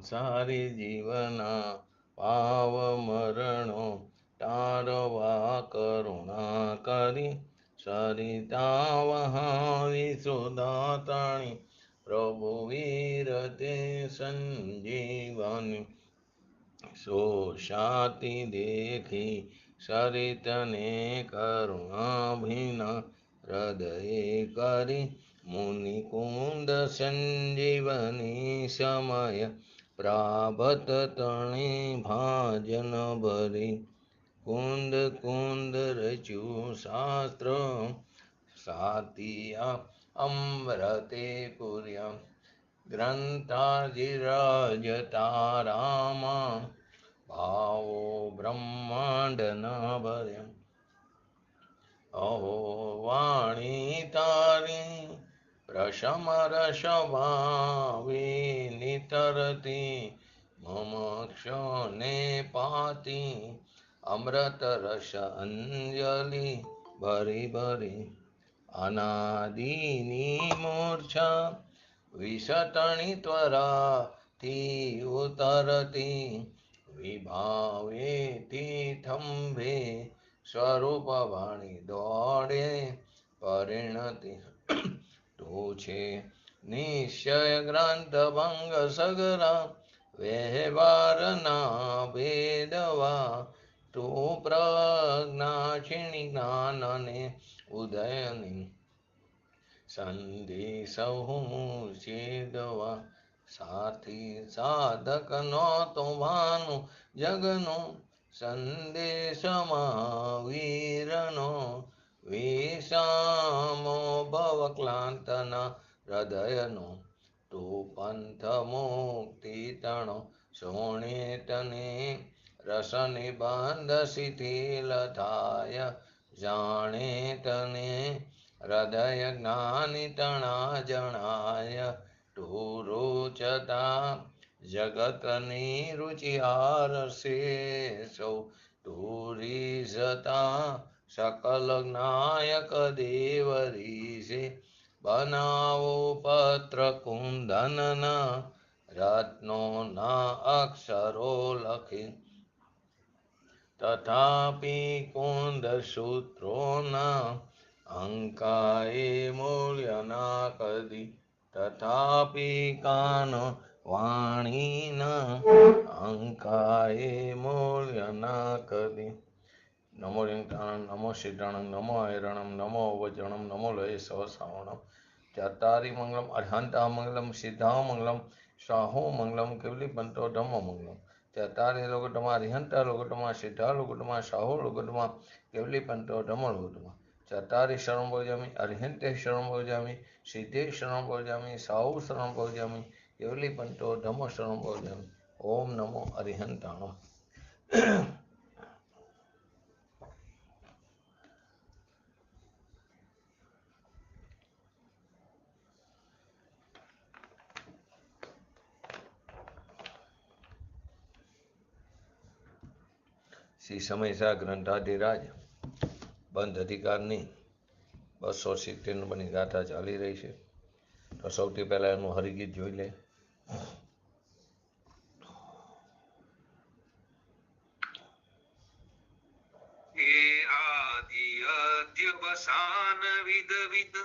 સંસારી જીવના પાવ મરણો તારવા કરુણા કરી સરિતા વહાવી સુદાતાણી પ્રભુ વીર તે સંજીવની શોષાતી દેખી સરિતને કરુણાભિના હૃદયે કરી મુનિ કુંદ સંજીવની સમય પ્રાભત તણે ભાજન ભરી કુંદ કુંદ રચ્યું શાસ્ત્ર સાતિયા અમૃતે પુર્યા ગ્રંથાધિરાજ તારામાં ભાવો બ્રહ્માંડના ભર્યા અહો વાણી તારી પ્રશમ રસ ભાવી નિતરતી મમ ક્ષને પાતી અમૃત રસ અંજલિ ભરી ભરી અનાદિની મૂર્છા વિષતણી ત્વરાથી ઉતરતી વિભાવેથી થંભે સ્વરૂપ વાણી દોડે પરિણતિ તું છે નિશ્ચય ગ્રંથ ભંગ સગરા વ્યવહારના ભેદવા તું પ્રજ્ઞા ક્ષીણી જ્ઞાનને ઉદયની સંધિ સહુ છેદવા સાથી સાધક નો તો ભાનું જગનો સંદેશમાં વીરનો વિષામો ભવ ક્લાંતના હૃદયનો તું પંથ મુક્તિ તણો સોણે તને રસ નિબંધ શિથિલ થાય જાણે તને હૃદય જ્ઞાની તણા જણાય તું રૂચતા જગતની રુચિ હારશે સૌ તું રીઝતા સકલ જ્ઞાયક દેવ રીશે બનાવો પત્ર કુંદનના રત્નોના અક્ષરો લખી તથાપી કુંદ સૂત્રોના અંકાએ મૂલ્ય ના કદી તથાપી કાન વાણીના અંકાએ મૂલ્ય ના કદી નમો લિંગતાણમ નમો સિદ્ધાણમ નમો હૈરણમ નમો વજ્રણમ નમો લય સહસાવણમ ચતારી મંગલમ અર્હંતા મંગલમ સિદ્ધા મંગલમ સાહો મંગલમ કેવલી બંતો ધમ્મ મંગલમ ચતારી લોકોટમાં અરિહંતા લોકોટમાં સિદ્ધા લોકોટમાં સાહો લોકોટમાં કેવલી બંતો ધમ્મ લોકોટમાં ચતારી શરણ ભોજામી અરિહંતે શરણ ભોજામી સિદ્ધે શરણ ભોજામી સાહુ શરણ ભોજામી કેવલી બંતો ધમ્મ શરણ ભોજામી ઓમ નમો અરિહંતાણમ શ્રી સમયસા ગ્રંથાધિરાજ બંધ અધિકારની 270 નંબરની ગાથા ચાલી રહી છે. તો સૌથી પહેલા એનું હરિગીત જોઈ લે. અધ્યવસાન વિદ વિદ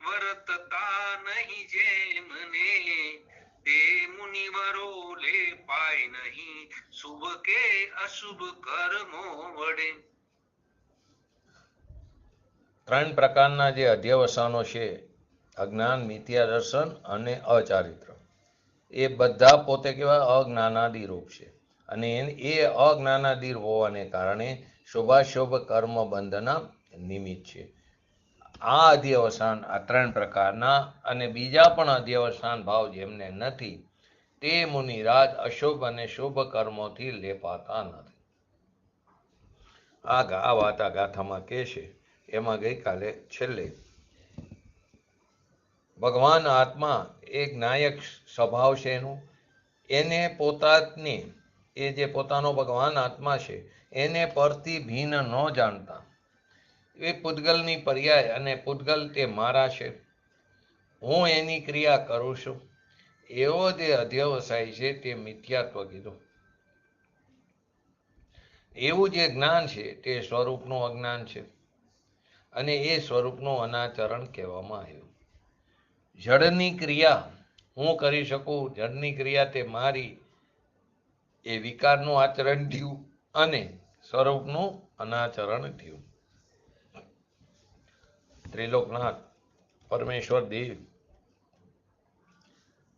વર્તતા નહીં જેમને તે મુનિવરો લે પાય નહીં શુભ કે અશુભ કર્મો વડે. ત્રણ પ્રકારના જે અધ્યવસાનો છે, અજ્ઞાન, મિથ્યા દર્શન અને અચારિત્ર, એ બધા પોતે કેવા અજ્ઞાનાદિરૂપ છે. અને એ અજ્ઞાનાદિર હોવાને કારણે શુભાશુભ કર્મ બંધના નિમિત્ત છે. આ અધ્યવસાન આ ત્રણ પ્રકારના અને બીજા પણ અધ્યવસાન ભાવ જેમને નથી તે મુનિરાજ અશુભ અને શુભ કર્મોથી લેપાતા નથી. આ વાત આ ગાથામાં કહે છે. એમાં ગઈકાલે છેલ્લે ભગવાન આત્મા એક નાયક સ્વભાવ છે એનું, એને પોતાની એ જે પોતાનો ભગવાન આત્મા છે એને પરથી ભિન્ન ન જાણતા, એ પૂતગલની પર્યાય અને પૂતગલ તે મારા છે, હું એની ક્રિયા કરું છું એવો જે અધ્યવસાય છે તે મિથ્યાત્વ કીધું. એવું જે જ્ઞાન છે તે સ્વરૂપનું અજ્ઞાન છે અને એ સ્વરૂપનું અનાચરણ કહેવામાં આવ્યું. જડની ક્રિયા હું કરી શકું, જડની ક્રિયા તે મારી, એ વિકારનું આચરણ થયું અને સ્વરૂપનું અનાચરણ થયું. ત્રિલોકનાથ પરમેશ્વર દેવ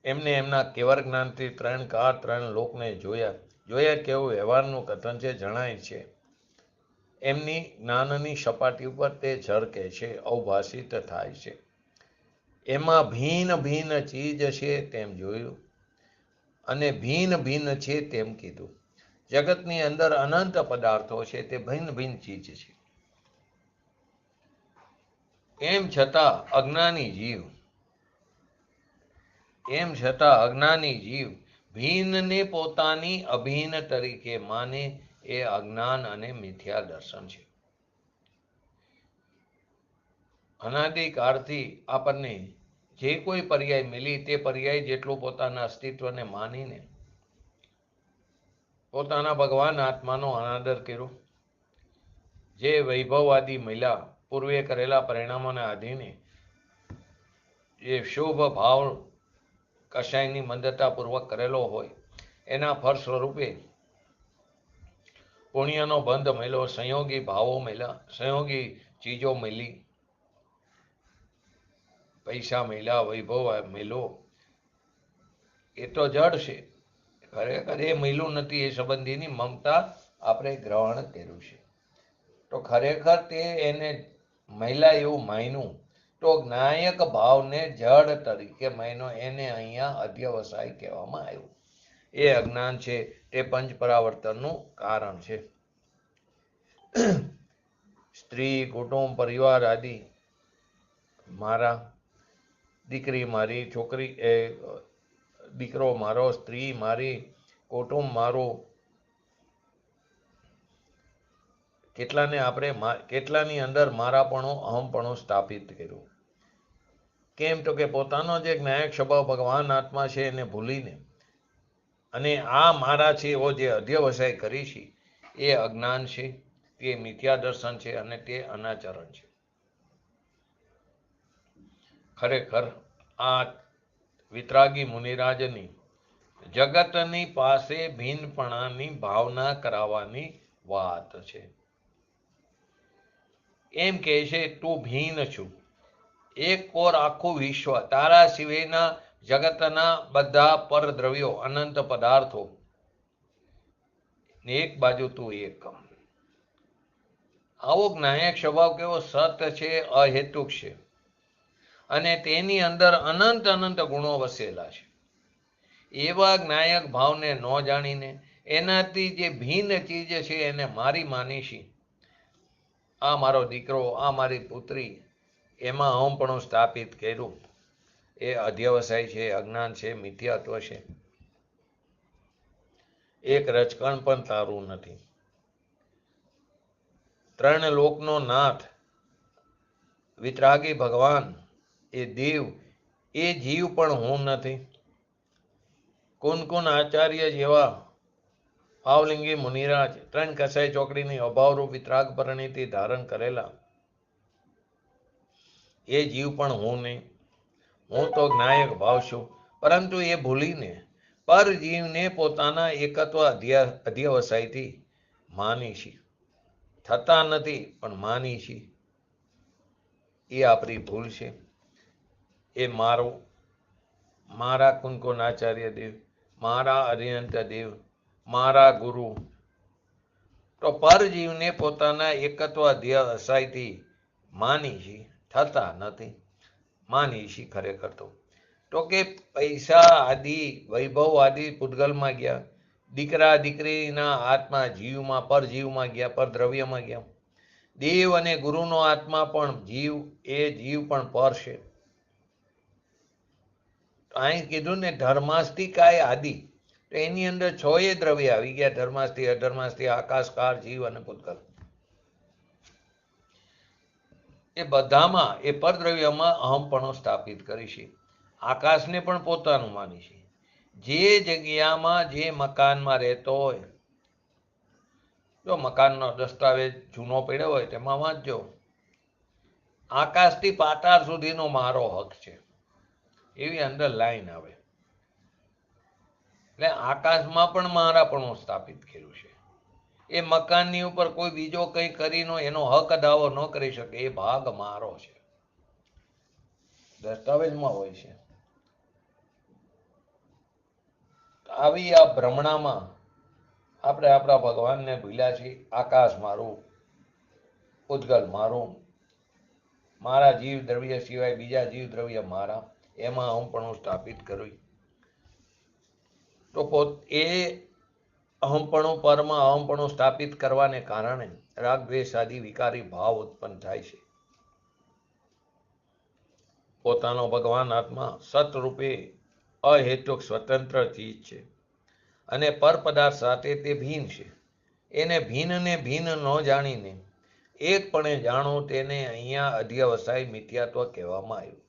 એમને એમના કેવર જ્ઞાનથી ત્રણ કાર ત્રણ લોકને જોયા કેવું વ્યવહારનું કથન છે, જણાય છે. એમની જ્ઞાનની સપાટી ઉપર તે ઝળકે છે, અવભાષિત થાય છે. એમાં ભિન્ન ભિન્ન ચીજ છે તેમ જોયું અને ભિન્ન ભિન્ન છે તેમ કીધું. જગતની અંદર અનંત પદાર્થો છે, તે ભિન્ન ભિન્ન ચીજ છે. એમ છતાં અજ્ઞાની જીવ ભિન્નને પોતાની અભિન્ન તરીકે માને, એ અજ્ઞાન અને મિથ્યા દર્શન છે. અનાદિકાળથી આપણને જે કોઈ પર્યાય મિલી તે પર્યાય જેટલું પોતાના અસ્તિત્વને માનીને પોતાના ભગવાન આત્માનો અનાદર કર્યો. જે વૈભવવાદી મળ્યા, પૂર્વે કરેલા પરિણામોને આધીને જે શુભ ભાવ કશાયની મંદતાપૂર્વક કરેલો હોય, એના ફળ સ્વરૂપે પુણ્યનો બંધ મળ્યો, સંયોગી ભાવો મળ્યા, સંયોગી ચીજો મળી, પૈસા મળ્યા, વૈભવ મળ્યો, એ તો જડ છે. ખરેખર એ મળ્યું નથી, એ સંબંધીની મમતા આપણે ગ્રહણ કર્યું છે. તો ખરેખર તે એને મહિલા એવું માન્યું, તો જ્ઞાયક ભાવને જડ તરીકે માન્યો, એને અહીંયા અધ્યવસાય કહેવામાં આવ્યું. એ અજ્ઞાન છે, તે પંચ પરાવર્તનનું કારણ છે. સ્ત્રી, કુટુંબ, પરિવાર આદિ મારા, દીકરી મારી, છોકરી દીકરો મારો, સ્ત્રી મારી, કુટુંબ મારું, કેટલાની અંદર મારાપણું, અહમપણું સ્થાપિત કર્યું. કેમ તો કે પોતાનો જે જ્ઞાયક સ્વભાવ ભગવાન આત્મા છે એને ભૂલીને અને આ મારા છે એવો જે અધ્યવસાય કરી છે, એ અજ્ઞાન છે, તે મિથ્યા દર્શન છે અને તે અનાચરણ છે. ખરેખર આ વિતરાગી મુનિરાજની જગતની પાસે ભિન્નપણાની ભાવના કરાવવાની વાત છે. એમ કહે છે, તું ભિન્ન છું, એક કોર આખું વિશ્વ, તારા સિવાયના જગતના બધા પરદ્રવ્યો, અનંત પદાર્થો, ને એક બાજુ તું એક. આવો જ્ઞાયક સ્વભાવ કેવો સત છે, અહેતુક છે અને તેની અંદર અનંત અનંત ગુણો વસેલા છે. એવા જ્ઞાયક ભાવને ન જાણીને એનાથી જે ભિન્ન ચીજ છે એને મારી માનીશી, આ મારો દીકરો, આ મારી પુત્રી, એમાં અહમપણું સ્થાપિત કર્યું, એ અધ્યવસાય છે, અજ્ઞાન છે, મિથ્યાત્વ છે. એક રજકણ પણ તારું નથી. ત્રણ લોકનો નાથ વિતરાગી ભગવાન, એ દેવ, એ જીવ પણ હું નથી. કુન આચાર્ય જેવા ભાવલિંગી મુનિરાજ ત્રણ કસાઈ ચોકડીની અભાવરૂપ વિતરાગ પરિણીતિ ધારણ કરેલા, એ જીવ પણ હું નહીં. હું તો જ્ઞાયક ભાવ છું, પરંતુ એ ભૂલીને પર જીવને પોતાના એકત્વ અધ્યવસાયથી માની છે. થતા નથી પણ માની છે. એ આપણી ભૂલ છે. એ મારા કુનકુનાચાર્ય દેવ, મારા અરિહંત દેવ, મારા ગુરુ, તો પરજીવને પોતાના એકત્વ અધ્યવસાયથી માની છે, થતા નથી. માની છે ખરેખર તો કે પૈસા આદિ, વૈભવ આદિ પૂતગલમાં ગયા, દીકરા દીકરીના આત્મા જીવમાં, પરજીવમાં ગયા, પરદ્રવ્યમાં ગયા. દેવ અને ગુરુનો આત્મા પણ જીવ, એ જીવ પણ પર છે. અહીં કીધું ને ધર્માસ્તિ કાય આદિ, તો એની અંદર 6 દ્રવ્ય આવી ગયા, ધર્માસ્તિ, અધર્માસ્તિ, આકાશ, કાર, જીવ અને પૂતગલ. એ બધામાં, એ પરદ્રવ્યમાં અહમપણો સ્થાપિત કરી છે. આકાશને પણ પોતાનું માની છે, જે જગ્યામાં જે મકાનમાં રહેતો હોય, જો મકાનનો દસ્તાવેજ જૂનો પડ્યો હોય તેમાં વાંચજો, આકાશથી પાતાળ સુધીનો મારો હક છે, એવી અંદર લાઈન આવે. એટલે આકાશમાં પણ મારાપણું સ્થાપિત કર્યું છે. એ મકાનની ઉપર કોઈ બીજો કંઈ કરીને એનો હક દાવો ન કરી શકે. એ ભાગ મારો છે, દસ્તાવેજમાં હોય છે. આવી આ ભ્રમણામાં આપણે આપણા ભગવાનને ભૂલ્યા છીએ. આકાશ મારું, ઉદ્ગલ મારું, મારા જીવ દ્રવ્ય સિવાય બીજા જીવ દ્રવ્ય મારા, એમાં હું પણ સ્થાપિત કરું. તો એ અહમપણું પરમાં અહમપણું સ્થાપિત કરવાને કારણે રાગ દ્વેષ આદિ વિકારી ભાવ ઉત્પન્ન થાય છે. પોતાનો ભગવાન આત્મા સતરૂપે અહેતુક સ્વતંત્ર ચીજ છે અને પર પદાર્થ સાથે તે ભિન્ન છે. એને ભિન્નને ભિન્ન ન જાણીને એકપણે જાણો તેને અહીંયા અધ્યવસાય મિથ્યાત્વ કહેવામાં આવ્યું.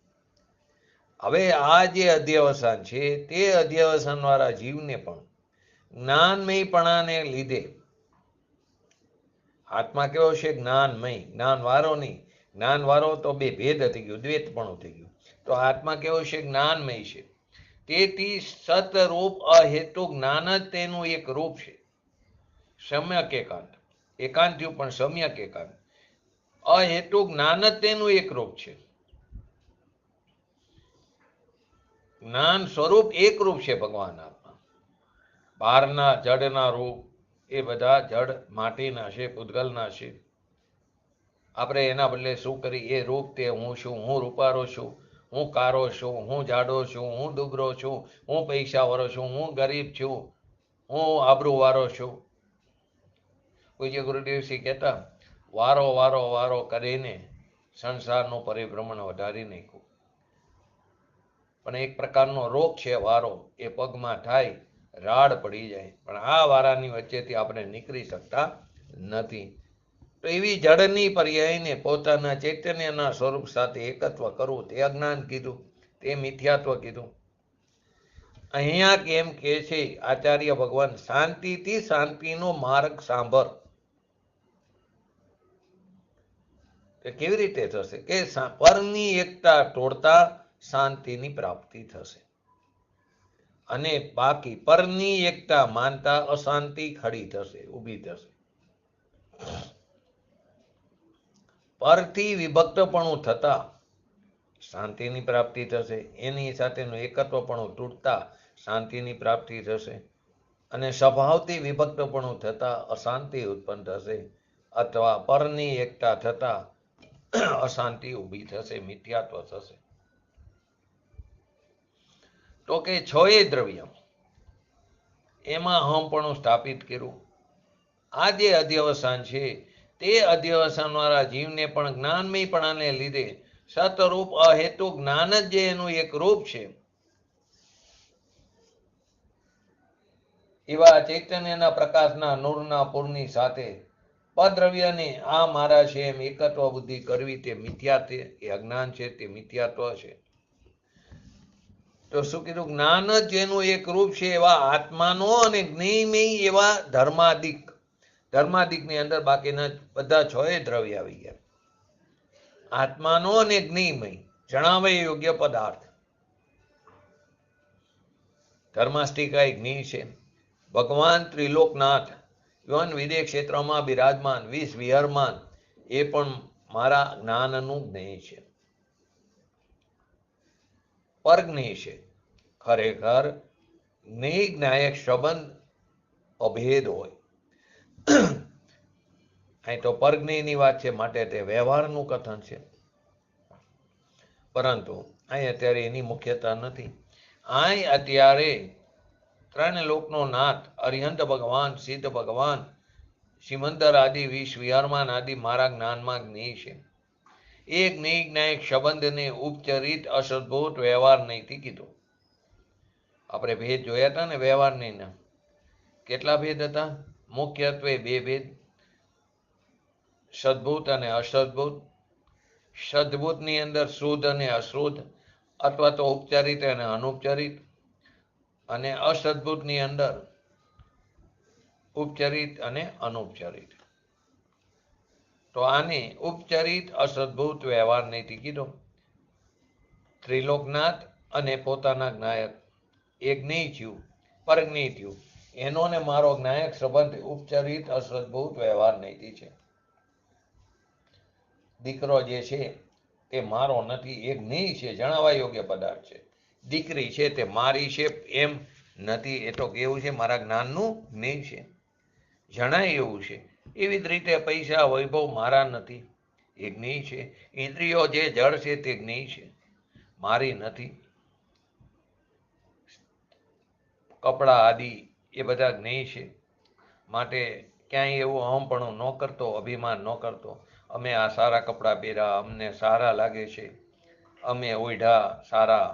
હવે આ જે અધ્યવસાન છે તે અધ્યવસાન વાળા જીવને પણ જ્ઞાનમયપણાને લીધે, આત્મા કેવો છે? જ્ઞાનમય. જ્ઞાન વાળો નહીં, જ્ઞાન વાળો તો બે ભેદ થઈ ગયું, દ્વૈતપણું થઈ ગયું. તો આત્મા કેવો છે? જ્ઞાનમય છે. તેથી સતરૂપ અહેતુ જ્ઞાન જ તેનું એક રૂપ છે. સમ્યક એકાંત, એકાંત થયું પણ સમ્યક એકાંત. અહેતુ જ્ઞાન જ તેનું એક રૂપ છે. જ્ઞાન સ્વરૂપ એક રૂપ છે ભગવાન આત્મા. બહારના જડના રૂપ એ બધા જડ માટીના છે, પૂતગલના છે. આપણે એના બદલે શું કરી? એ રૂપ તે હું છું, હું રૂપારો છું, હું કારો છું, હું જાડો છું, હું દુબળો છું, હું પૈસાવાળો છું, હું ગરીબ છું, હું આબરૂવાળો છું. પૂજ્ય ગુરુદેવશ્રી કહેતા, વારો વારો વારો કરીને સંસારનું પરિભ્રમણ વધારી નાખ્યું. પણ એક પ્રકારનો રોગ છે વારો, એ પગમાં થાય, રાડ પડી જાય. પણ આ વારાની વચ્ચેથી આપણે નીકળી શકતા નથી. તો એવી જડની પર્યાયને પોતાના ચૈતન્યના સ્વરૂપ સાથે એકત્વ કરવું, તે અજ્ઞાન કીધું, તે મિથ્યાત્વ કીધું. અહીંયા કેમ કે છે આચાર્ય ભગવાન, શાંતિથી શાંતિનો માર્ગ સાંભળ. કેવી રીતે થશે? કે પરની એકતા તોડતા શાંતિની પ્રાપ્તિ થશે, અને બાકી પરની એકતા માનતા અશાંતિ ખડી થશે, ઊભી થશે. પરથી વિભક્તપણું થતા શાંતિની પ્રાપ્તિ થશે, એની સાથેનું એકત્વપણું તૂટતા શાંતિની પ્રાપ્તિ થશે, અને સ્વભાવથી વિભક્તપણું થતા અશાંતિ ઉત્પન્ન થશે, અથવા પરની એકતા થતા અશાંતિ ઊભી થશે, મિથ્યાત્વ થશે. તો કે છ દ્રવ્ય એમાં હમપણું સ્થાપિત કર્યું. આ જે અધ્યવસાન છે તે અધ્યવસાન વાળા જીવને પણ જ્ઞાનમયપણાને લીધે સતરૂપ અહેતુ જ્ઞાન જ જે એનું એક રૂપ છે, એવા ચૈતન્યના પ્રકાશના નૂરના પૂરની સાથે પદ્રવ્યને આ મારા છે એમ એકત્વ બુદ્ધિ કરવી, તે મિથ્યા છે, એ અજ્ઞાન છે, તે મિથ્યાત્વ છે. તો શું કીધું? જ્ઞાન જ જેનું એક રૂપ છે એવા આત્માનો અને જ્ઞેયમય એવા ધર્માદિક. ધર્માદિકની અંદર બાકીના બધા છ દ્રવ્ય આવી ગયા. આત્માનો અને જ્ઞેયમય જણાવે યોગ્ય પદાર્થ. ધર્માષ્ટિકા એ જ્ઞેય છે. ભગવાન ત્રિલોકનાથ યુવાન વિદેહ ક્ષેત્રમાં બિરાજમાન, વિષ વિહરમાન, એ પણ મારા જ્ઞાનનું જ્ઞેય છે, પરજ્ઞેય છે. ખરેખર જ્ઞેય જ્ઞાયક સંબંધ અભેદ હોય. અહીં તો પરજ્ઞેયની વાત છે, માટે તે વ્યવહારનું કથન છે. પરંતુ અહીં અત્યારે એની મુખ્યતા નથી. અહીં અત્યારે ત્રણ લોકનો નાથ અરિહંત ભગવાન, સિદ્ધ ભગવાન, સિમંદર આદિ, વિષ વિહરમાન આદિ મારા જ્ઞાનમાં જ્ઞેય છે. એ જ્ઞેય જ્ઞાયક સંબંધને ઉપચરિત અસદભૂત વ્યવહાર નહીંથી કીધો. આપણે ભેદ જોયા હતા ને વ્યવહાર નહીં. કેટલા ભેદ હતા? મુખ્યત્વે બે ભેદ, સદભૂત અને અસદભૂત. સદભૂતની અંદર શુદ્ધ અને અશુદ્ધ, અથવા તો ઉપચારિત અને અનુપચારિત. અને અસદભૂતની અંદર ઉપચરિત અને અનુપચરિત. તો આને ઉપચરિત અસદભૂત વ્યવહાર નીતિ કીધો. ત્રિલોકનાથ અને પોતાના જ્ઞાયક એ જ્ઞેય થયું, પરજ્ઞેય થયું. એનો ને મારો જ્ઞાયક સંબંધ ઉપચરિત અસદભૂત વ્યવહાર નીતિ છે. દીકરો જે છે તે મારો નથી, એ જ્ઞેય છે, જણાવવા યોગ્ય પદાર્થ છે. દીકરી છે તે મારી છે એમ નથી, એ તો કેવું છે મારા જ્ઞાનનું જ્ઞેય છે, જણાય એવું છે. એવી જ રીતે પૈસા વૈભવ મારા નથી, એ જ્ઞેય છે. ઇન્દ્રિયો જે જળ છે તે જ્ઞેય છે, મારી નથી. કપડા આદિ એ બધા જ્ઞેય છે. માટે ક્યાંય એવું અહમપણું ન કરતો, અભિમાન ન કરતો. અમે આ સારા કપડાં પહેર્યા, અમને સારા લાગે છે, અમે ઓઢ્યા સારા.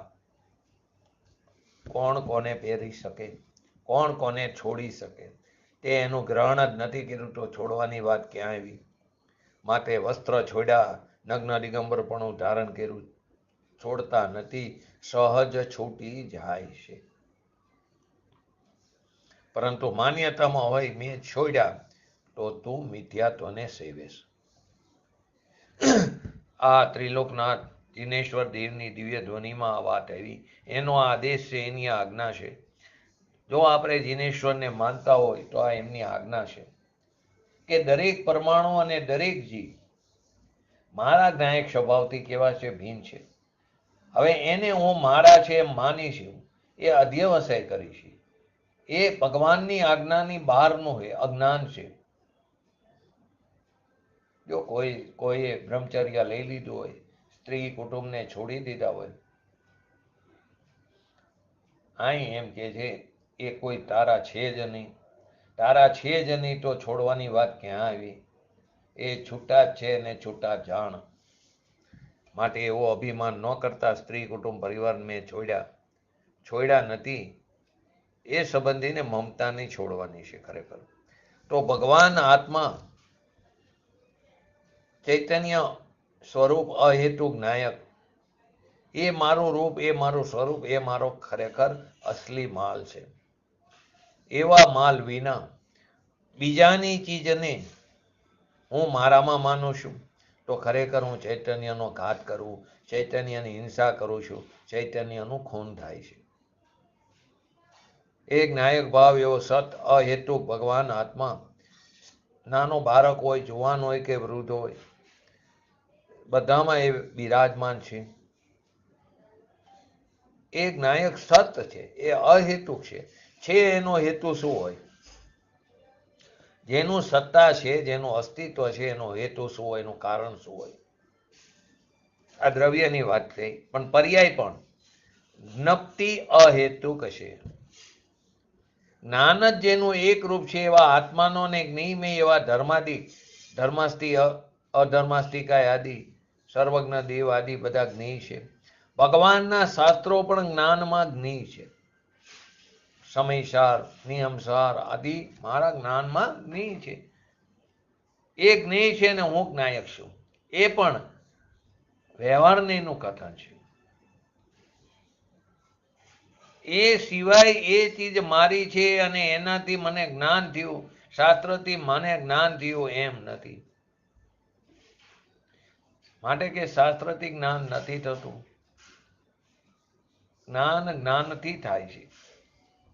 કોણ કોને પહેરી શકે, કોણ કોને છોડી શકે, તે એનું ગ્રહણ જ નથી કર્યું તો છોડવાની વાત ક્યાં આવી. માટે વસ્ત્ર છોડ્યા, નગ્ન દિગંબરપણું ધારણ કર્યું, છોડતા નથી, સહજ છૂટી જાય છે. પરંતુ માન્યતામાં હોય મેં છોડ્યા તો તું મિથ્યાત્વને સેવેશ. આ ત્રિલોકનાથ જિનેશ્વર દેવની દિવ્ય ધ્વનિમાં આ વાત આવી. એનો આદેશ છે, એની આજ્ઞા છે. જો આપણે જિનેશ્વરને માનતા હોય તો આ એમની આજ્ઞા છે કે દરેક પરમાણુ અને દરેક જીવ મારા જ્ઞાયક સ્વભાવથી કેવા છે, ભીન છે. હવે એને હું મારા છે એમ માનીશ, એ અધ્યવસાય કરીશ. એ ભગવાનની આજ્ઞાની બહારનું છે, અજ્ઞાન છે. જો કોઈએ બ્રહ્મચર્ય લઈ લીધું હોય, સ્ત્રી કુટુંબને છોડી દીધા હોય, અહીં એમ કે છે એ કોઈ તારા છે જ નહીં, તારા છે જ નહીં તો છોડવાની વાત ક્યાં આવી. એ છૂટા જ છે ને છૂટા જાણ. માટે એવો અભિમાન ન કરતા સ્ત્રી કુટુંબ પરિવાર મેં છોડ્યા નથી. એ સંબંધીને મમતાની છોડવાની છે ખરેખર. તો ભગવાન આત્મા ચૈતન્ય સ્વરૂપ અહેતુક નાયક, એ મારું રૂપ, એ મારું સ્વરૂપ, એ મારો ખરેખર અસલી માલ છે. એવા માલ વિના બીજાની ચીજને હું મારામાં માનું છું તો ખરેખર હું ચૈતન્યનો ઘાત કરું, ચૈતન્યની હિંસા કરું છું, ચૈતન્યનું ખૂન થાય છે. એક નાયક ભાવ એવો સત અહેતુક ભગવાન આત્મા, નાનો બાળક હોય, જુવાન હોય કે વૃદ્ધ હોય, બધામાં એ બિરાજમાન છે. એક નાયક સત છે, એ અહેતુક છે. એનો હેતુ શું હોય? જેનું સત્તા છે, જેનું અસ્તિત્વ છે, એનો હેતુ શું હોય, એનું કારણ શું હોય? આ દ્રવ્યની વાત થઈ, પણ પર્યાય પણ જ્ઞપ્તિ અહેતુક છે. જ્ઞાન જ જેનું એક રૂપ છે, એવા આત્માનો ને જ્ઞેયમય એવા ધર્માસ્તિ અધર્માસ્તિકાય આદિ સર્વજ્ઞ દેવ આદિ બધા જ્ઞેય છે. ભગવાનના શાસ્ત્રો પણ જ્ઞાનમાં જ્ઞેય છે. સમયસાર, નિયમસાર આદિ મારા જ્ઞાનમાં જ્ઞેય છે. એ જ્ઞેય છે ને હું જ્ઞાયક છું. એ પણ વ્યવહારનું કથન છે. એ સિવાય એ ચીજ મારી છે અને એનાથી મને જ્ઞાન થયું, શાસ્ત્રથી મને જ્ઞાન થયું એમ નથી. માટે કે શાસ્ત્રથી જ્ઞાન નથી થતું, જ્ઞાનથી થાય છે.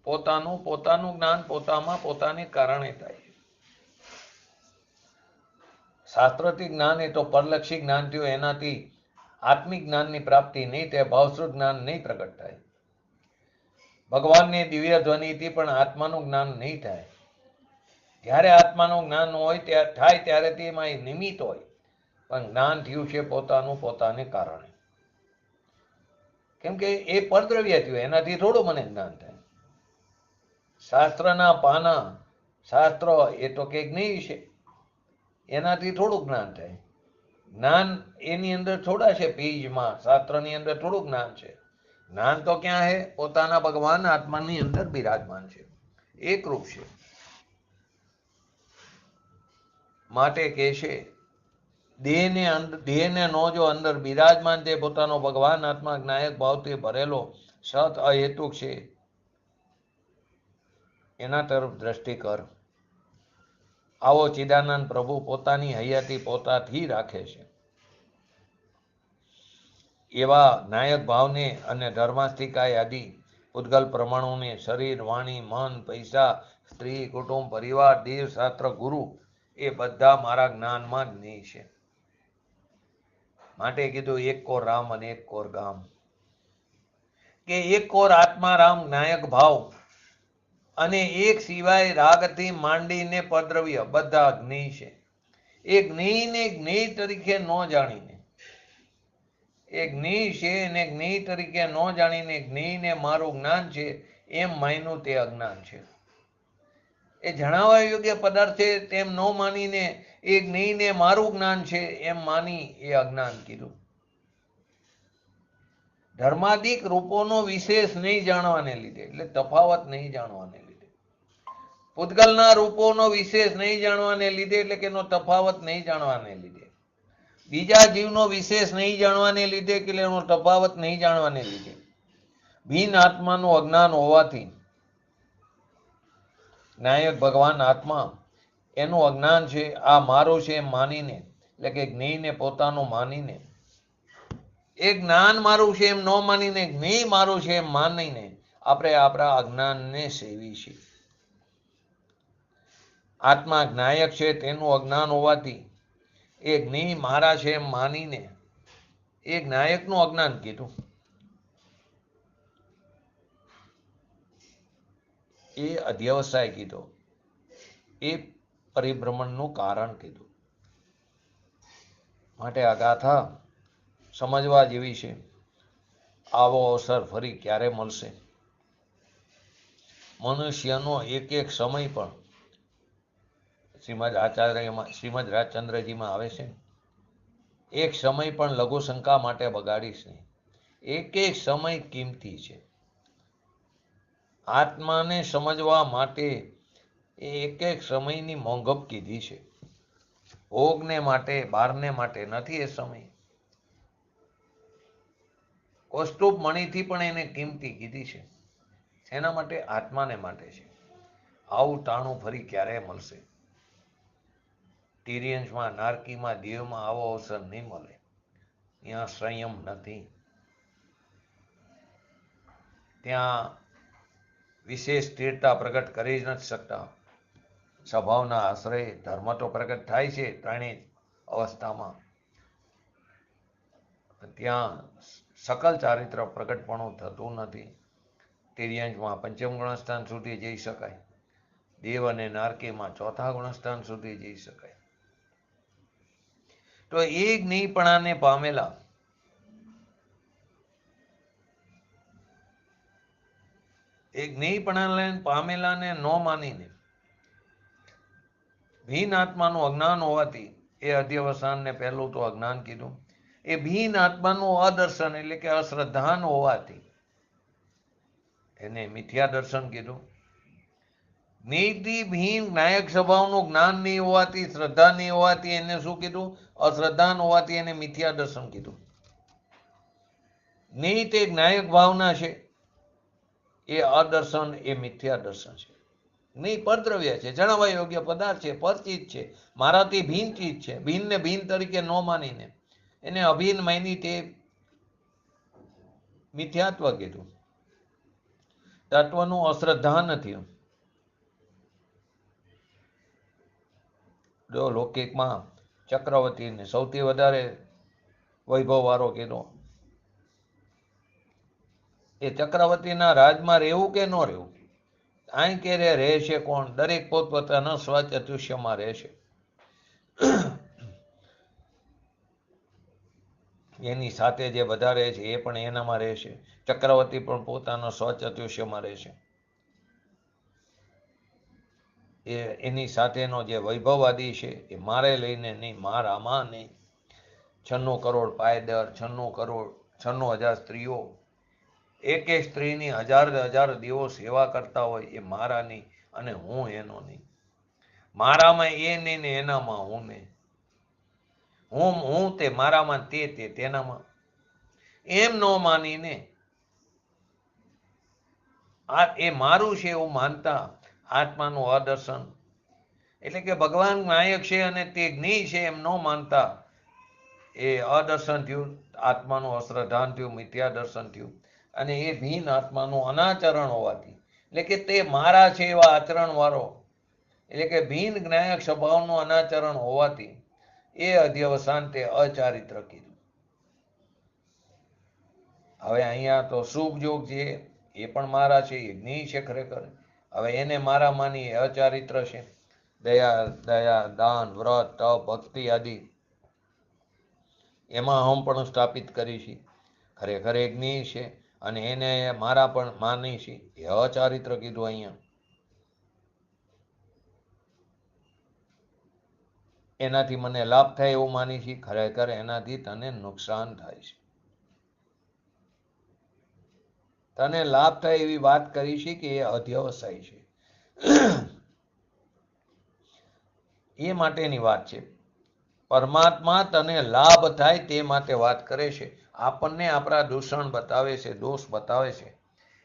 પોતાનું જ્ઞાન પોતામાં પોતાને કારણે થાય છે. શાસ્ત્રથી જ્ઞાન એ તો પરલક્ષી જ્ઞાન થયું, એનાથી આત્મિક જ્ઞાનની પ્રાપ્તિ નહીં થાય, ભાવશ્રુત જ્ઞાન નહીં પ્રગટ થાય. ભગવાનની દિવ્ય ધ્વનિથી પણ આત્માનું જ્ઞાન નહીં થાય. જ્યારે આત્માનું જ્ઞાન હોય થાય ત્યારે તેમાં નિમિત્ત હોય, પણ જ્ઞાન થયું છે પોતાનું પોતાને કારણે. કેમ કે એ પરદ્રવ્ય થયું, એનાથી થોડું મને જ્ઞાન થાય. શાસ્ત્રના પાના, શાસ્ત્ર એ તો કે જ્ઞેય છે, એનાથી થોડું જ્ઞાન થાય. જ્ઞાન એની અંદર થોડા છે, પેજમાં શાસ્ત્રની અંદર થોડું જ્ઞાન છે. જ્ઞાન તો ક્યાં છે? પોતાના ભગવાન આત્માની અંદર બિરાજમાન છે, એકરૂપ છે. માટે કે છે દેહને નો જો અંદર બિરાજમાન તે પોતાનો ભગવાન આત્મા જ્ઞાયક ભાવથી ભરેલો સત અહેતુક છે. એના તરફ દ્રષ્ટિ કર. આવો ચિદાનંદ પ્રભુ પોતાની હયાતી પોતાથી રાખે છે. એવા નાયક ભાવને અને ધર્માસ્તિકાય આદિ પૂતગલ પ્રમાણોને શરીર, વાણી, મન, પૈસા, સ્ત્રી, કુટુંબ, પરિવાર, દેવ, શાસ્ત્ર, ગુરુ એ બધા મારા જ્ઞાનમાં જ નહીં છે. માટે કીધું એક કોર રામ અને એક કોર ગામ, કે એક કોર આત્મા રામ નાયક ભાવ અને એક સિવાય રાગથી માંડીને પદ્રવ્ય બધા જ્ઞેય છે. એ જ્ઞેયને જ્ઞેય તરીકે ન જાણીને, એ જ્ઞેય છે અને જ્ઞેય તરીકે ન જાણીને જ્ઞેયને મારું જ્ઞાન છે એમ માન્યું તે અજ્ઞાન છે. એ જણાવવા યોગ્ય પદાર્થ છે તેમ ન માનીને એ જ્ઞેયને મારું જ્ઞાન છે એમ માની એ અજ્ઞાન કીધું. ધર્માદિક રૂપોનો વિશેષ નહીં જાણવાને લીધે, એટલે તફાવત નહીં જાણવાને લીધે, પૂતગલના રૂપોનો વિશેષ નહીં જાણવાને લીધે, એટલે કે એનો તફાવત નહીં જાણવાને લીધે, બીજા જીવનો વિશેષ નહીં જાણવાને લીધે, કે એનો તફાવત નહીં જાણવાને લીધે, ભીન આત્માનું અજ્ઞાન હોવાથી નાયક ભગવાન આત્મા એનું અજ્ઞાન છે, આ મારું છે એમ માનીને, એટલે કે જ્ઞેયને પોતાનું માનીને, એ જ્ઞાન મારું છે એમ ન માનીને જ્ઞેય મારું છે એમ માનીને આપણે આપણા અજ્ઞાનને સેવી છીએ. આત્મા જ્ઞાયક છે તેનું અજ્ઞાન હોવાથી એ જ્ઞેય મારા છે એમ માનીને એ જ્ઞાયકનું અજ્ઞાન કીધું. એ અધ્યવસાય કીધો, એ પરિભ્રમણનું કારણ કીધું. માટે આ ગાથા સમજવા જેવી છે. આવો અવસર ફરી ક્યારે મળશે? મનુષ્યનો એક એક સમય પણ શ્રીમદ રાજચંદ્રજીમાં આવે છે, એક સમય પણ લઘુશંકા માટે બગાડીશ નહીં. એક એક સમય કિંમતી છે. આત્માને સમજવા માટે એક એક સમયની મોંઘપ કીધી છે. ભોગને માટે, બારને માટે નથી એ સમય. કૌસ્તુભ મણીથી પણ એને કિંમતી કીધી છે. એના માટે આત્માને માટે છે. આવું ટાણું ફરી ક્યારે મળશે? તિર્યંશમાં, નારકીમાં, દેવમાં આવો અવસર નહીં મળે. ત્યાં સંયમ નથી, ત્યાં વિશેષ સ્થિરતા પ્રગટ કરી જ નથી શકતા. સ્વભાવના આશ્રય ધર્મ તો પ્રગટ થાય છે ત્રણેય અવસ્થામાં, ત્યાં સકલ ચારિત્ર પ્રગટપણું થતું નથી. તિર્યંશમાં પંચમ ગુણસ્થાન સુધી જઈ શકાય, દેવ અને નારકીમાં ચોથા ગુણસ્થાન સુધી જઈ શકાય. તો એ જ્ઞેયપણાને પામેલા પામેલાને ન માનીને ભીન આત્માનું અજ્ઞાન હોવાથી એ અધ્યવસાનને પહેલું તો અજ્ઞાન કીધું. એ ભીન આત્માનું અદર્શન એટલે કે અશ્રદ્ધાન હોવાથી એને મિથ્યા દર્શન કીધું. જ્ઞેયથી ભીન નાયક સ્વભાવનું જ્ઞાન નહીં હોવાથી, શ્રદ્ધા નહીં હોવાથી એને શું કીધું? અશ્રદ્ધાન હોવાથી એને મિથ્યા દર્શન કીધું. જ્ઞેય તે નાયક ભાવના છે, એ અદર્શન એ મિથ્યા દર્શન છે. જ્ઞેય પરદ્રવ્ય છે, જણાવવા યોગ્ય પદાર્થ છે, પરચિત છે, મારાથી ભીન ચીજ છે. ભીનને ભીન તરીકે ન માનીને એને અભિન્ન માની તે મિથ્યાત્વ કીધું. તત્વનું અશ્રદ્ધા નથી. જો લૌકિકમાં ચક્રવર્તીને સૌથી વધારે વૈભવ વાળો કીધો, એ ચક્રવર્તીના રાજમાં રહેવું કે ન રહેવું, અહીં કે રહે છે કોણ? દરેક પોતપોતાના સ્વચતુષ્યમાં રહેશે. એની સાથે જે બધા રહે છે એ પણ એનામાં રહેશે. ચક્રવર્તી પણ પોતાના સ્વચતુષ્યમાં રહેશે. એની સાથેનો જે વૈભવવાદી છે એ મારે લઈને નહીં, મારામાં નહીં. 96 કરોડ પાયદર, 96,000 સ્ત્રીઓ, એક એક સ્ત્રીની હજાર દેવો સેવા કરતા હોય, એ મારા નહીં અને હું એનો નહીં. મારામાં એ નહીં ને એનામાં હું નહીં. હું તે મારામાં, તે તેનામાં, એમ ન માનીને એ મારું છે એવું માનતા આત્માનું અદર્શન, એટલે કે ભગવાન નાયક છે અને તે જ્ઞેય છે એમ ન માનતા એ અદર્શન થયું, આત્માનું અશ્રદ્ધાન થયું, મિથ્યા દર્શન થયું. અને એ ભીન આત્માનું અનાચરણ હોવાથી, એટલે કે તે મારા છે એવા આચરણ વાળો, એટલે કે ભીન જ્ઞાયક સ્વભાવનું અનાચરણ હોવાથી એ અધ્યવસાન તે અચારિત્ર કીધું. હવે અહીંયા તો શુભ યોગ છે એ પણ મારા છે, એ જ્ઞેય છે ખરેખર. હવે એને મારા માની એ અચારિત્ર છે. દયા, દાન, વ્રત, તપ, ભક્તિ આદિ એમાં હમ પણ સ્થાપિત કરી છે, ખરેખર એ જ્ઞેય છે અને એને મારા પણ માની છે, એ અચારિત્ર કીધું. અહીંયા એનાથી મને લાભ થાય એવું માની છે, ખરેખર એનાથી તને નુકસાન થાય છે. તને લાભ થાય એવી વાત કરી છે કે એ અધ્યવસાય છે, એ માટેની વાત છે. પરમાત્મા તને લાભ થાય તે માટે વાત કરે છે. આપણને આપણા દૂષણ બતાવે છે, દોષ બતાવે છે.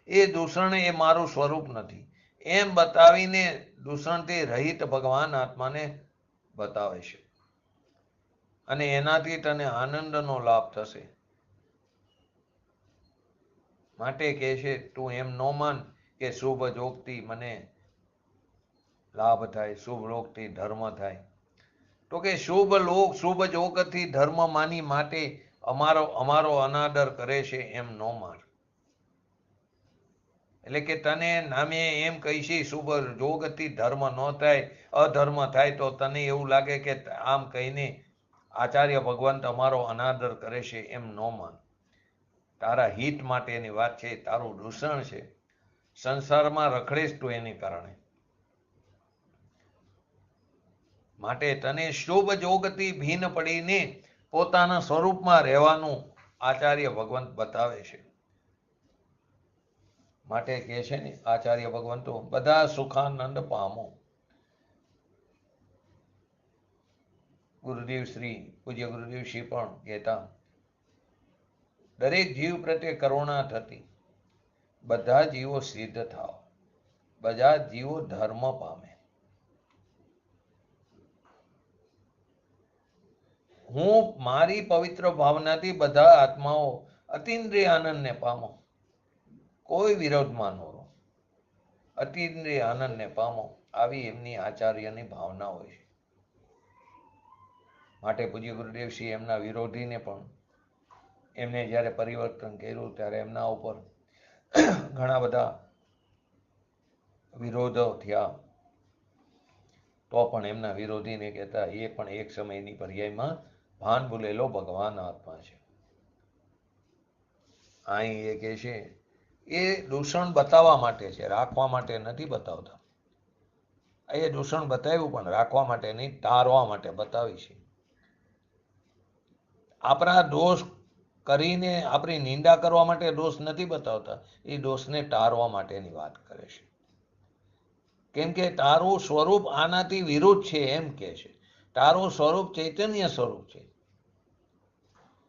એ દૂષણ એ મારું સ્વરૂપ નથી એમ બતાવીને દૂષણથી રહિત ભગવાન આત્માને બતાવે છે અને એનાથી તને આનંદનો લાભ થશે. માટે કહે છે તું એમ ન માન કે શુભ યોગથી મને લાભ થાય, શુભ યોગથી ધર્મ થાય. તો કે શુભ યોગથી ધર્મ માની માટે અમારો અનાદર કરે છે એમ ન માન. એટલે કે તને નામે એમ કહીશી શુભ યોગથી ધર્મ ન થાય, અધર્મ થાય, તો તને એવું લાગે કે આમ કહીને આચાર્ય ભગવાન તમારો અનાદર કરે છે એમ ન માન. તારા હિત માટેની વાત છે, તારું દૂષણ છે. સંસારમાં રખડેશ તું એને કારણે. માટે તને શુભ યોગથી ભીન પડીને પોતાના સ્વરૂપમાં રહેવાનું આચાર્ય ભગવંત બતાવે છે. માટે કહે છે ને આચાર્ય ભગવંતો, બધા સુખાનંદ પામો. ગુરુદેવ શ્રી પૂજ્ય ગુરુદેવ શ્રી પણ કહેતા, દરેક જીવ પ્રત્યે કરુણા થતી, બધા જીવો સિદ્ધ થાવ, બધા જીવો ધર્મ પામે. હું મારી પવિત્ર ભાવનાથી બધા આત્માઓ અતિન્દ્રિય આનંદને પામો. કોઈ વિરોધમાં ન રહો, અતિન્દ્રિય આનંદને પામો. આવી એમની આચાર્યની ભાવના હોય છે. માટે પૂજ્ય ગુરુદેવશ્રી એમના વિરોધીને પણ, એમને જ્યારે પરિવર્તન કર્યું ત્યારે એમના ઉપર ઘણા બધા વિરોધો થયા, તો પણ એમના વિરોધીને કહેતા એ પણ એક સમયની પર્યાયમાં ભાન ભૂલેલો ભગવાન આત્મા છે. અહીં એ કહે છે એ દૂષણ બતાવવા માટે છે, રાખવા માટે નથી બતાવતા. એ દૂષણ બતાવ્યું પણ રાખવા માટે નહીં, ટાળવા માટે બતાવી છે. આપણા દોષ કરીને આપણી નિંદા કરવા માટે દોષ નથી બતાવતા, એ દોષને ટાળવા માટેની વાત કરે છે. કેમ કે તારું સ્વરૂપ આનાથી વિરુદ્ધ છે એમ કે છે. તારું સ્વરૂપ ચૈતન્ય સ્વરૂપ છે.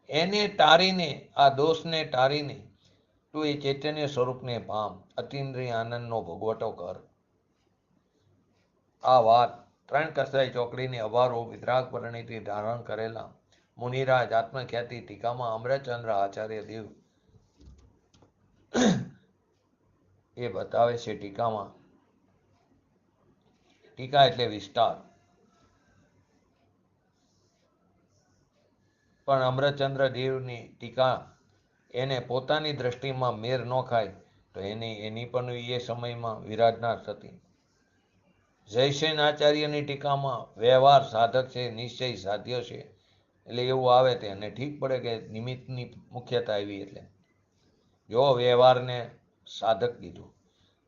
એને ટાળીને, આ દોષને ટાળીને તું એ ચૈતન્ય સ્વરૂપને પામ, અતિન્દ્રિય આનંદનો ભોગવટો કર. આ વાત 3 કસાઈ ચોકડીની અભારો વિતરાગ પરિણીતિ ધારણ કરેલા મુનિરાજ આત્મખ્યાતિ ટીકામાં અમરચંદ્ર આચાર્ય દેવ એ બતાવે છે. ટીકામાં, ટીકા એટલે વિસ્તાર, પણ અમરચંદ્ર દેવની ટીકા એને પોતાની દ્રષ્ટિમાં મેર ન ખાય તો એની પણ એ સમયમાં વિરાજનાર થતી. જયસેન આચાર્યની ટીકામાં વ્યવહાર સાધક છે, નિશ્ચય સાધ્ય છે, એટલે એવું આવે તે અને ઠીક પડે કે નિમિત્તની મુખ્યતા આવી. એટલે જો વ્યવહારને સાધક કીધું,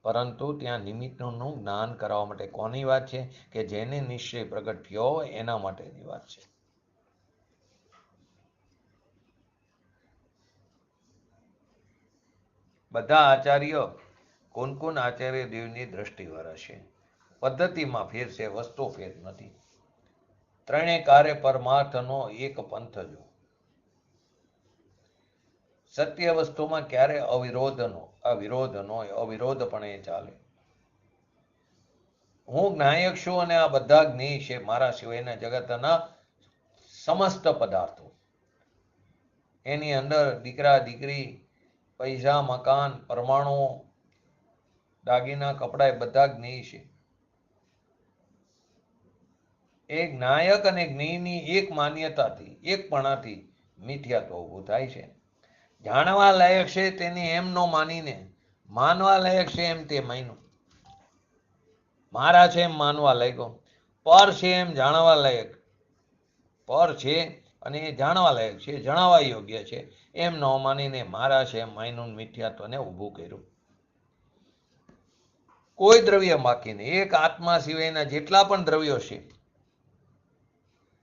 પરંતુ ત્યાં નિમિત્તનું જ્ઞાન કરાવવા માટે. કોની વાત છે? કે જેને નિશ્ચય પ્રગટ થયો હોય એના માટેની વાત છે. બધા આચાર્ય કોણ આચાર્ય દેવની દ્રષ્ટિવાળા છે. પદ્ધતિમાં ફેર છે, વસ્તુ ફેર નથી. ત્રણેય કાર્ય પરમાર્થનો એક પંથ જો. સત્ય વસ્તુમાં ક્યારે અવિરોધ ન હોય, અવિરોધપણે ચાલે. હું જ્ઞાયક છું અને આ બધા જ્ઞેય છે મારા સિવાયના જગતના સમસ્ત પદાર્થો. એની અંદર દીકરા દીકરી, પૈસા, મકાન, પરમાણુઓ, દાગીના, કપડા એ બધા જ્ઞેય છે. એ જ્ઞાયક અને જ્ઞેયની એક માન્યતાથી, એકપણાથી મિથ્યાત્વ ઊભું થાય છે. જાણવા લાયક છે તેને એમ ન માનીને માનવા લાયક છે એમ તે માન્યું. મારા છે એમ માનવા લાગ્યો. પર છે એમ જાણવા લાયક, પર છે અને એ જાણવા લાયક છે, જણાવવા યોગ્ય છે એમ ન માનીને મારા છે એમ માન્યું, મિથ્યાત્વને ઊભું કર્યું. કોઈ દ્રવ્ય બાકી નહીં. એક આત્મા સિવાયના જેટલા પણ દ્રવ્યો છે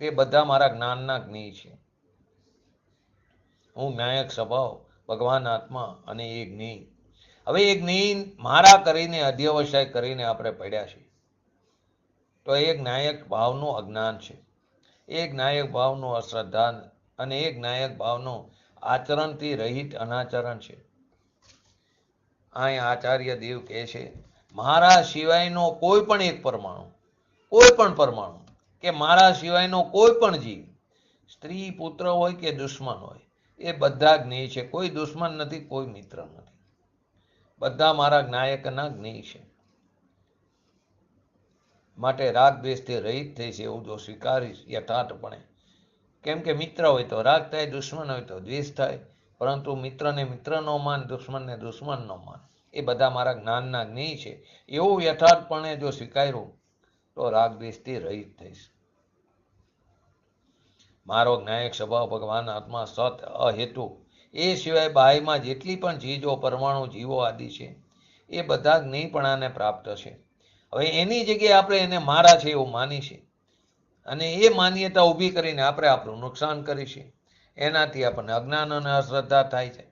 તે બધા મારા જ્ઞાનના જ્ઞેય છે. હું જ્ઞાયક સ્વભાવ, ભગવાન આત્મા અને એ જ્ઞેય. હવે એ જ્ઞેય મારા કરીને અધ્યવસાય કરીને આપણે પડ્યા છે. તો એ જ્ઞાયક ભાવનું અજ્ઞાન છે, એ જ્ઞાયક ભાવનું અશ્રદ્ધા અને એ જ્ઞાયક ભાવનું આચરણથી રહિત અનાચરણ છે. અહીં આચાર્ય દેવ કહે છે મારા સિવાયનો કોઈ પણ એક પરમાણુ, કોઈ પણ પરમાણુ કે મારા સિવાયનો કોઈ પણ જીવ, સ્ત્રી પુત્ર હોય કે દુશ્મન હોય, એ બધા જ્ઞેય છે. કોઈ દુશ્મન નથી, કોઈ મિત્ર નથી, બધા મારા જ્ઞાયકના જ્ઞેય છે. માટે રાગ દ્વેષથી રહિત થઈ છે એવું જો સ્વીકારીશ યથાર્થપણે. કેમ કે મિત્ર હોય તો રાગ થાય, દુશ્મન હોય તો દ્વેષ થાય, પરંતુ મિત્રને મિત્ર નો માન, દુશ્મનને દુશ્મન નો માન, એ બધા મારા જ્ઞાનના જ્ઞેય છે એવું યથાર્થપણે જો સ્વીકાર્યું તો રાગ દ્વેષથી રહિત થઈશ. મારો જ્ઞાયક સ્વભાવ, ભગવાન આત્મા, સત, અહેતુ, એ સિવાય બાહ્યમાં જેટલી પણ ચીજો, પરમાણુ, જીવો આદિ છે એ બધા જ્ઞેયપણાને પ્રાપ્ત છે. હવે એની જગ્યાએ આપણે એને મારા છે એવું માની છે અને એ માન્યતા ઊભી કરીને આપણે આપણું નુકસાન કરીશું. એનાથી આપણને અજ્ઞાન અને અશ્રદ્ધા થાય છે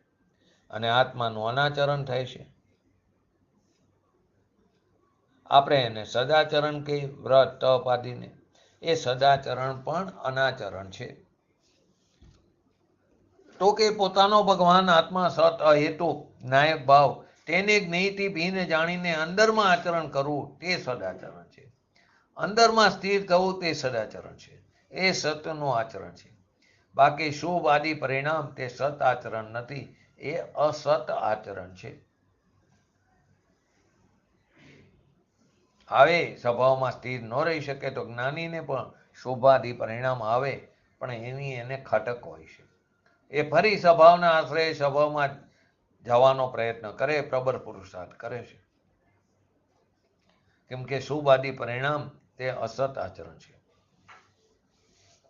અને આત્માનું અનાચરણ થાય છે. આપણે એને સદાચરણ કહીએ, વ્રત તપ આદિને. એ સદાચરણ પણ અનાચરણ છે. તો કે પોતાનો ભગવાન આત્મા, સત, અહેતુ, જ્ઞાયક ભાવ, તેને જ્ઞેયથી ભિન્ન જાણીને અંદરમાં આચરણ કરવું તે સદાચરણ છે. અંદરમાં સ્થિર થવું તે સદાચરણ છે. એ સતનું આચરણ છે. બાકી શુભ આદિ પરિણામ તે સત આચરણ નથી, એ અસત આચરણ છે. આવે સ્વભાવમાં સ્થિર ન રહી શકે તો જ્ઞાનીને પણ શુભાદિ પરિણામ આવે પણ એની એને ખટક હોય છે. એ ફરી સ્વભાવના આશ્રય સ્વભાવમાં જવાનો પ્રયત્ન કરે, પ્રબળ પુરુષાર્થ કરે છે. કેમ કે શુભાદિ પરિણામ તે અસત આચરણ છે.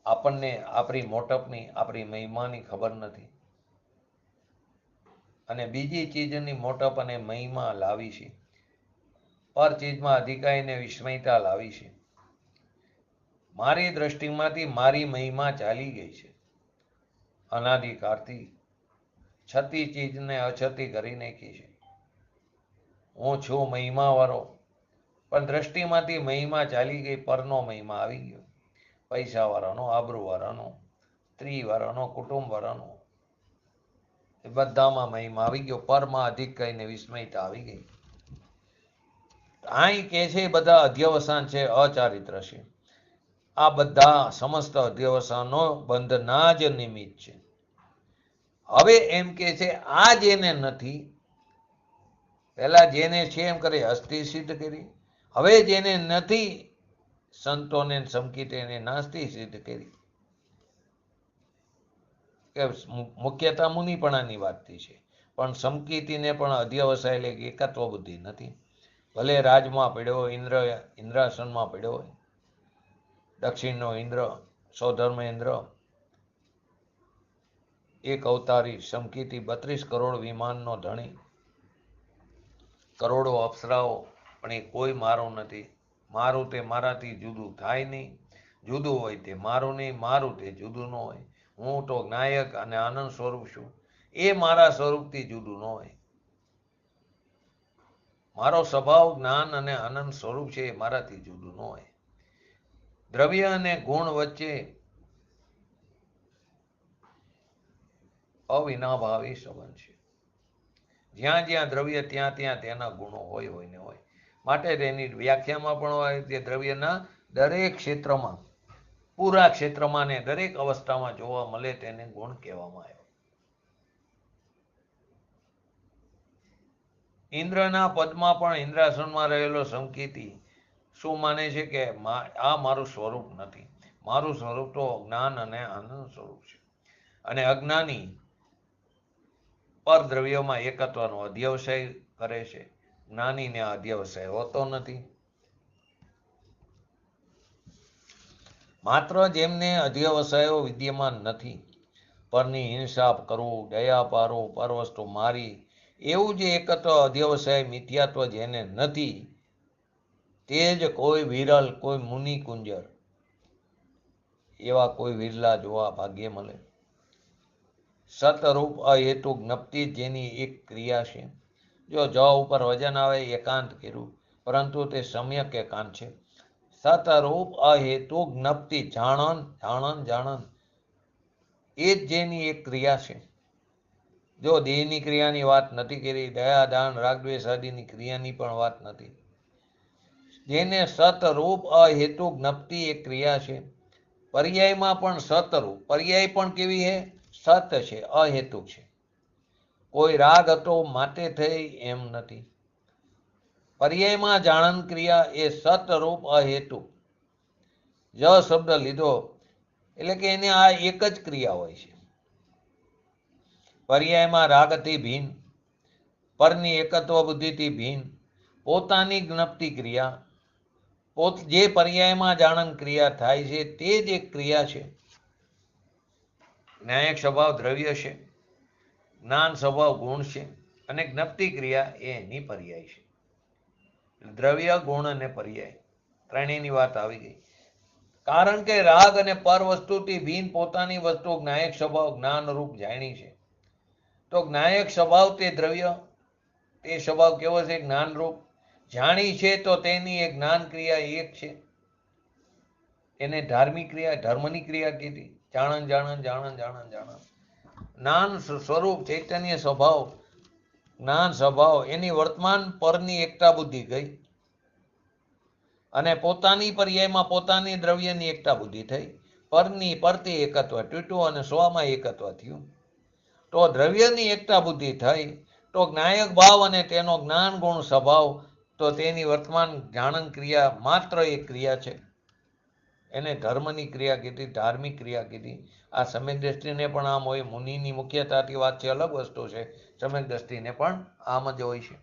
આપણને આપણી મોટપની, આપણી મહિમાની ખબર નથી અને બીજી ચીજની મોટપ અને મહિમા લાવી છે. પર ચીજમાં અધિકારીને વિસ્મયતા લાવી છે. મારી દ્રષ્ટિમાંથી મારી મહિમા ચાલી ગઈ છે. અનાદિકાળથી છતી ચીજને અછતી કરી નાખી છે. હું છું મહિમાવાળો, પણ દ્રષ્ટિમાંથી મહિમા ચાલી ગઈ, પરનો મહિમા આવી ગયો. પૈસાવાળાનો, આબરૂવાળાનો, સ્ત્રીવાળાનો, કુટુંબવાળાનો, એ બધામાં મહિમા આવી ગયો. પરમાં અધિક કહીને વિસ્મયતા આવી ગઈ. અહીં કે છે બધા અધ્યવસાન છે, અચારિત્ર છે. આ બધા સમસ્ત અધ્યવસાનો બંધના જ નિમિત્ત છે. હવે એમ કે છે આ જેને નથી, પહેલા જેને છે એમ કરી અસ્થિ સિદ્ધ કરી, હવે જેને નથી સંતોને સમકીતે નાસ્તિ સિદ્ધ કરી. કે મુખ્યતા મુનિપણાની વાતથી છે, પણ સમકીતીને પણ અધ્યવસાય એટલે એકત્વ બુદ્ધિ નથી. ભલે રાજમાં પડ્યો હોય, ઇન્દ્રાસનમાં પડ્યો હોય, દક્ષિણનો ઇન્દ્ર, સૌધર્મ ઇન્દ્ર, એક અવતારી સમકીતી, 32 કરોડ વિમાનનો ધણી, કરોડો અપ્સરાઓ, પણ એ કોઈ મારું નથી. મારું તે મારાથી જુદું થાય નહીં, જુદું હોય તે મારું નહીં, મારું તે જુદું ન હોય. હું તો જ્ઞાયક અને આનંદ સ્વરૂપ છું, એ મારા સ્વરૂપથી જુદું ન હોય. મારો સ્વભાવ જ્ઞાન અને આનંદ સ્વરૂપ છે, એ મારાથી જુદું ન હોય. દ્રવ્ય અને ગુણ વચ્ચે અવિનાભાવી સંબંધ છે. જ્યાં જ્યાં દ્રવ્ય ત્યાં ત્યાં તેના ગુણો હોય ને હોય. માટે તેની વ્યાખ્યામાં પણ હોય તે દ્રવ્યના દરેક ક્ષેત્રમાં, પૂરા ક્ષેત્રમાં ને દરેક અવસ્થામાં જોવા મળે તેને ગુણ કહેવામાં આવ્યો. ઇન્દ્રના પદમાં પણ ઇન્દ્રાસનમાં રહેલો સંકેતી શું માને છે કે આ મારું સ્વરૂપ નથી, મારું સ્વરૂપ તો જ્ઞાન અને આનંદ સ્વરૂપ છે. અને અજ્ઞાની પર દ્રવ્યોમાં એકત્વનો અધ્યવસાય કરે છે, જ્ઞાનીને અધ્યવસાય હોતો નથી. માત્ર જેમને અધ્યવસાયો વિદ્યમાન નથી, પરની હિંસા કરવું, દયા પારવું, પર વસ્તુ મારી, એવું જે એકત્વ અધ્યવસાય મિથ્યાત્વ જેને નથી, તે જ કોઈ વિરલ, કોઈ મુનિ કુંજર એવા કોઈ વિરલા જોવા ભાગ્ય મળે. સતરૂપ અહેતુ જ્ઞપ્તિ જેની એક ક્રિયા છે. જો જ ઉપર વજન આવે એકાંત કર્યું, પરંતુ તે સમ્યક એકાંત છે. સતરૂપ અહેતુ જ્ઞપ્તિ જાણન જાણન જાણન એ જ જેની એક ક્રિયા છે. જો દેહની ક્રિયાની વાત નથી કરી, દયા દાન રાગ દ્વેષ આદિની ક્રિયાની પણ વાત નથી. જેને સતરૂપ અહેતુ જ્ઞપ્તિ એક ક્રિયા છે. પર્યાયમાં પણ સતરૂપ, પર્યાય પણ કેવી છે? સત છે, અહેતુક છે. કોઈ રાગ હતો માટે થઈ એમ નથી. પર્યાયમાં જાણન ક્રિયા એ સતરૂપ અહેતુક. જ શબ્દ લીધો એટલે કે એને આ એક જ ક્રિયા હોય છે. પર્યાયમાં રાગથી ભીન, પરની એકત્વ બુદ્ધિથી ભીન, પોતાની જ્ઞપ્તિ ક્રિયા, જે પર્યાયમાં જાણન ક્રિયા થાય છે તે જ એક ક્રિયા છે. ન્યાયક સ્વભાવ દ્રવ્ય છે, જ્ઞાન સ્વભાવ ગુણ છે, અને જ્ઞપ્તિ ક્રિયા એ એની પર્યાય છે. દ્રવ્ય, ગુણ અને પર્યાય ત્રણેયની વાત આવી ગઈ. કારણ કે રાગ અને પર વસ્તુથી ભીન પોતાની વસ્તુ જ્ઞાયક સ્વભાવ જ્ઞાન રૂપ જાણી છે. તો જ્ઞાયક સ્વભાવ તે દ્રવ્ય, તે સ્વભાવ કેવો છે? જ્ઞાન રૂપ જાણી છે. તો તેની એક જ્ઞાન ક્રિયા એક છે, એને ધાર્મિક ક્રિયા, ધર્મની ક્રિયા કીધી. જાણન જાણન જાણન જાણન જાણન જ્ઞાન સ્વરૂપ ચૈતન્ય સ્વભાવ, જ્ઞાન સ્વભાવ એની વર્તમાન પરની એકતા બુદ્ધિ ગઈ, અને પોતાની પર્યાયમાં પોતાની દ્રવ્યની એકતા બુદ્ધિ થઈ. પરની પરથી એકત્વ તૂટ્યું અને સ્વમાં એકત્વ થયું. તો દ્રવ્યની એકતા બુદ્ધિ થઈ તો જ્ઞાયક ભાવ અને તેનો જ્ઞાન ગુણ સ્વભાવ, તો તેની વર્તમાન જાણન ક્રિયા માત્ર એક ક્રિયા છે. એને ધર્મની ક્રિયા કીધી, ધાર્મિક ક્રિયા કીધી. આ સમ્યક દ્રષ્ટિને પણ આમ હોય. મુનિની મુખ્યતાથી વાત છે, અલગ વસ્તુ છે. સમ્યક દ્રષ્ટિને પણ આમ જ હોય છે.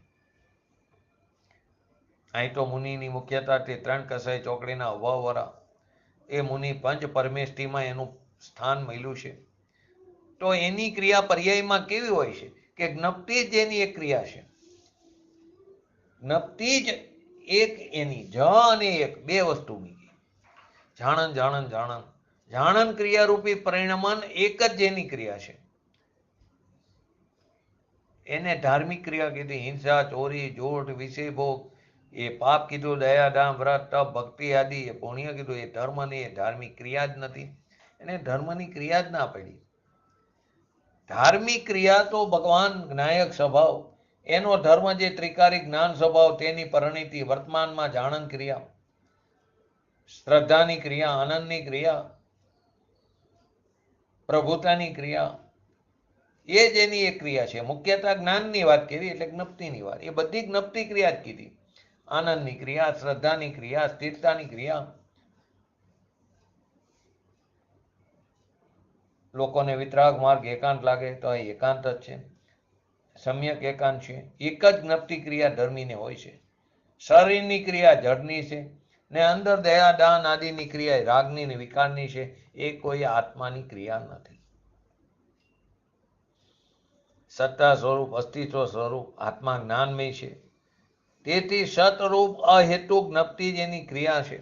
અહીં તો મુનિની મુખ્યતાથી 3 કસાઈ ચોકડીના અભાવવાળા એ મુનિ પંચ પરમેષ્ઠીમાં એનું સ્થાન મળ્યું છે. તો એની ક્રિયા પર્યાયમાં કેવી હોય છે કે જ્ઞપ્તિ જ એની એક ક્રિયા છે. જ્ઞપ્તિ જ એક એની, જ અને એક બે વસ્તુ બીજી. જાણન જાણન જાણન જાણન ક્રિયારૂપી પરિણમન એક જ જેની ક્રિયા છે. એને ધાર્મિક ક્રિયા કીધી. હિંસા, ચોરી, જૂઠ, વિષય ભોગ એ પાપ કીધું. દયા દાન વ્રત તપ ભક્તિ આદિ એ પુણ્ય કીધું. એ ધર્મ નહીં, એ ધાર્મિક ક્રિયા જ નથી. એને ધર્મની ક્રિયા જ ના પડી. ધાર્મિક ક્રિયા તો ભગવાન જ્ઞાયક સ્વભાવ, એનો ધર્મ જે ત્રિકારી જ્ઞાન સ્વભાવ, તેની પરિણીતિ વર્તમાનમાં જાણન ક્રિયા, શ્રદ્ધાની ક્રિયા, આનંદની ક્રિયા, પ્રભુતાની ક્રિયા, એ જ એની એક ક્રિયા છે. મુખ્યતઃ જ્ઞાનની વાત કરી એટલે જ્ઞપ્તિની વાત. એ બધી જ્ઞપ્તિ ક્રિયા જ કીધી. આનંદની ક્રિયા, શ્રદ્ધાની ક્રિયા, સ્થિરતાની ક્રિયા. લોકોને વિતરાગ માર્ગ એકાંત લાગે તો એ એકાંત જ છે, સમ્યક એકાંત છે. એક જ જ્ઞપ્તિ ક્રિયા ધર્મીને હોય છે. શરીરની ક્રિયા જડની છે, ને અંદર દયા દાન આદિની ક્રિયા રાગની ને વિકારની છે. એ કોઈ આત્માની ક્રિયા નથી. સત્તા સ્વરૂપ, અસ્તિત્વ સ્વરૂપ આત્મા જ્ઞાનમય છે. તેથી સતરૂપ અહેતુ જ્ઞપ્તિ જેની ક્રિયા છે.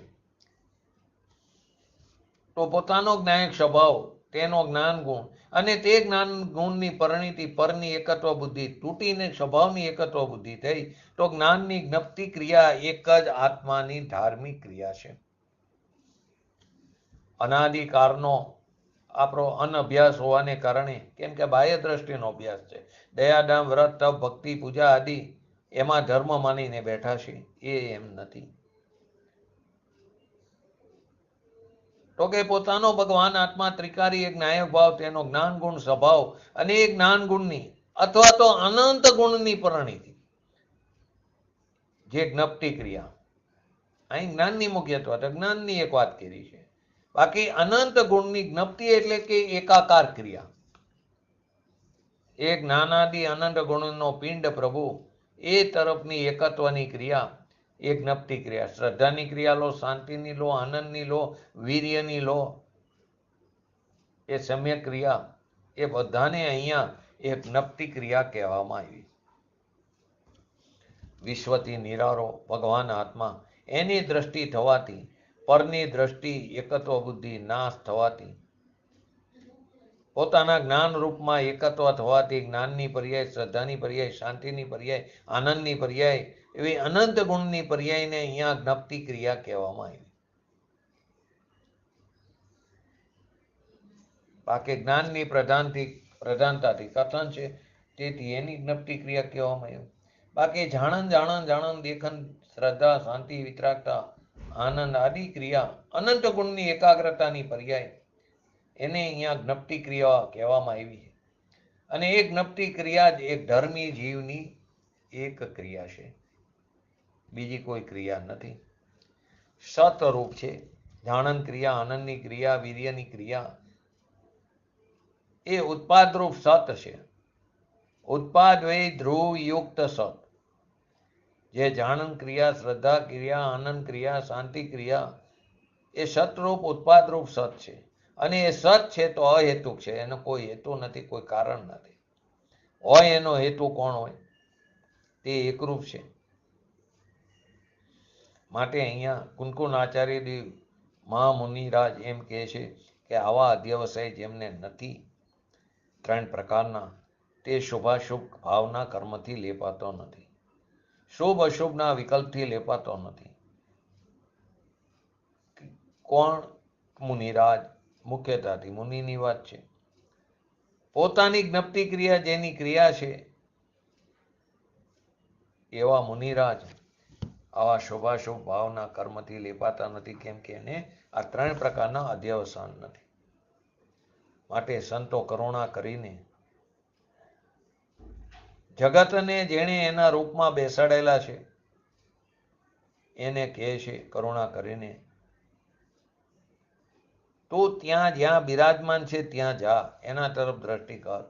તો પોતાનો જ્ઞાયક સ્વભાવ, તેનો જ્ઞાન ગુણ અને તે જ્ઞાન ગુણની પરિણીતિ પરની એકત્વ બુદ્ધિ તૂટીને સ્વભાવની એકત્વ બુદ્ધિ થઈ. તો જ્ઞાનની જ્ઞપ્તિ ક્રિયા એક જ આત્માની ધાર્મિક ક્રિયા છે. અનાદિકાળનો આપણો અનઅભ્યાસ હોવાને કારણે, કેમ કે બાહ્ય દ્રષ્ટિનો અભ્યાસ છે, દયાદાન વ્રત તપ ભક્તિ પૂજા આદિ એમાં ધર્મ માનીને બેઠા છે. એ એમ નથી. તો કે પોતાનો ભગવાન આત્મા ત્રિકારી એક નાયક ભાવ, તેનો જ્ઞાન ગુણ સ્વભાવ અને એ જ્ઞાન ગુણની અથવા તો અનંત ગુણની પરિણીતિ, જે જ્ઞપ્તિ ક્રિયા, અહીં જ્ઞાનની મૂકી અથવા તો જ્ઞાનની એક વાત કરી છે. બાકી અનંત ગુણની જ્ઞપ્તિ એટલે કે એકાકાર ક્રિયા. એ જ્ઞાનાદિ અનંત ગુણનો પિંડ પ્રભુ એ તરફની એકત્વની ક્રિયા, એ જ્ઞપ્તિ ક્રિયા. શ્રદ્ધાની ક્રિયા લો, શાંતિની લો, આનંદની લો, વીર્યની લો, એ સમ્યક ક્રિયા, એ બધાને અહીંયા એક જ્ઞપ્તિ ક્રિયા કહેવામાં આવી. વિશ્વથી નિરારો ભગવાન આત્મા એની દ્રષ્ટિ થવાથી, પરની દ્રષ્ટિ એકત્વ બુદ્ધિ નાશ થવાથી, પોતાના જ્ઞાન રૂપમાં એકત્વ થવાથી, જ્ઞાનની પર્યાય, શ્રદ્ધાની પર્યાય, શાંતિની પર્યાય, આનંદની પર્યાય, એવી અનંત ગુણની પર્યાયને અહીંયા જ્ઞપ્તિ ક્રિયા કહેવામાં આવી. બાકી જ્ઞાનની પ્રધાનતાથી કથન છે, તેથી એની જ્ઞપ્તિ ક્રિયા કહેવામાં આવી. બાકી જાણન દેખન, શ્રદ્ધા, શાંતિ, વિતરાગતા, આનંદ આદિ ક્રિયા અનંત ગુણની એકાગ્રતાની પર્યાય, એને અહીંયા જ્ઞપ્તિ ક્રિયા કહેવામાં આવી છે. અને એ જ્ઞપ્તિ ક્રિયા જ એક ધર્મી જીવની એક ક્રિયા છે, બીજી કોઈ ક્રિયા નથી. સતરૂપ છે. જાણન ક્રિયા, આનંદની ક્રિયા, વીર્યની ક્રિયા, એ ઉત્પાદ રૂપ સત છે. ઉત્પાદ વય ધ્રુવ યુક્ત સત. જે જાણન ક્રિયા, શ્રદ્ધા ક્રિયા, આનંદ ક્રિયા, શાંતિ ક્રિયા, એ સતરૂપ ઉત્પાદરૂપ સત છે. અને એ સત છે તો અહેતુક છે, એનો કોઈ હેતુ નથી, કોઈ કારણ નથી. હોય એનો હેતુ કોણ હોય? તે એકરૂપ છે. માટે અહીંયા કુનકુન આચાર્ય દેવ મહામુનિરાજ એમ કહે છે કે આવા અધ્યવસાય જેમને નથી, ત્રણ પ્રકારના, તે શુભાશુભ ભાવના કર્મથી લેપાતો નથી, શુભ અશુભના વિકલ્પથી લેપાતો નથી. કોણ? મુનિરાજ. મુખ્યતાથી મુનિની વાત છે. પોતાની જ્ઞપ્તિ ક્રિયા જેની ક્રિયા છે એવા મુનિરાજ આવા શુભાશુભ ભાવના કર્મથી લેપાતા નથી, કેમ કે એને આ ત્રણ પ્રકારના અધ્યવસાન નથી. માટે સંતો કરુણા કરીને જગતને જેણે એના રૂપમાં બેસાડેલા છે એને કહે છે કરુણા કરીને, તું ત્યાં જ્યાં બિરાજમાન છે ત્યાં જા, એના તરફ દ્રષ્ટિ કર.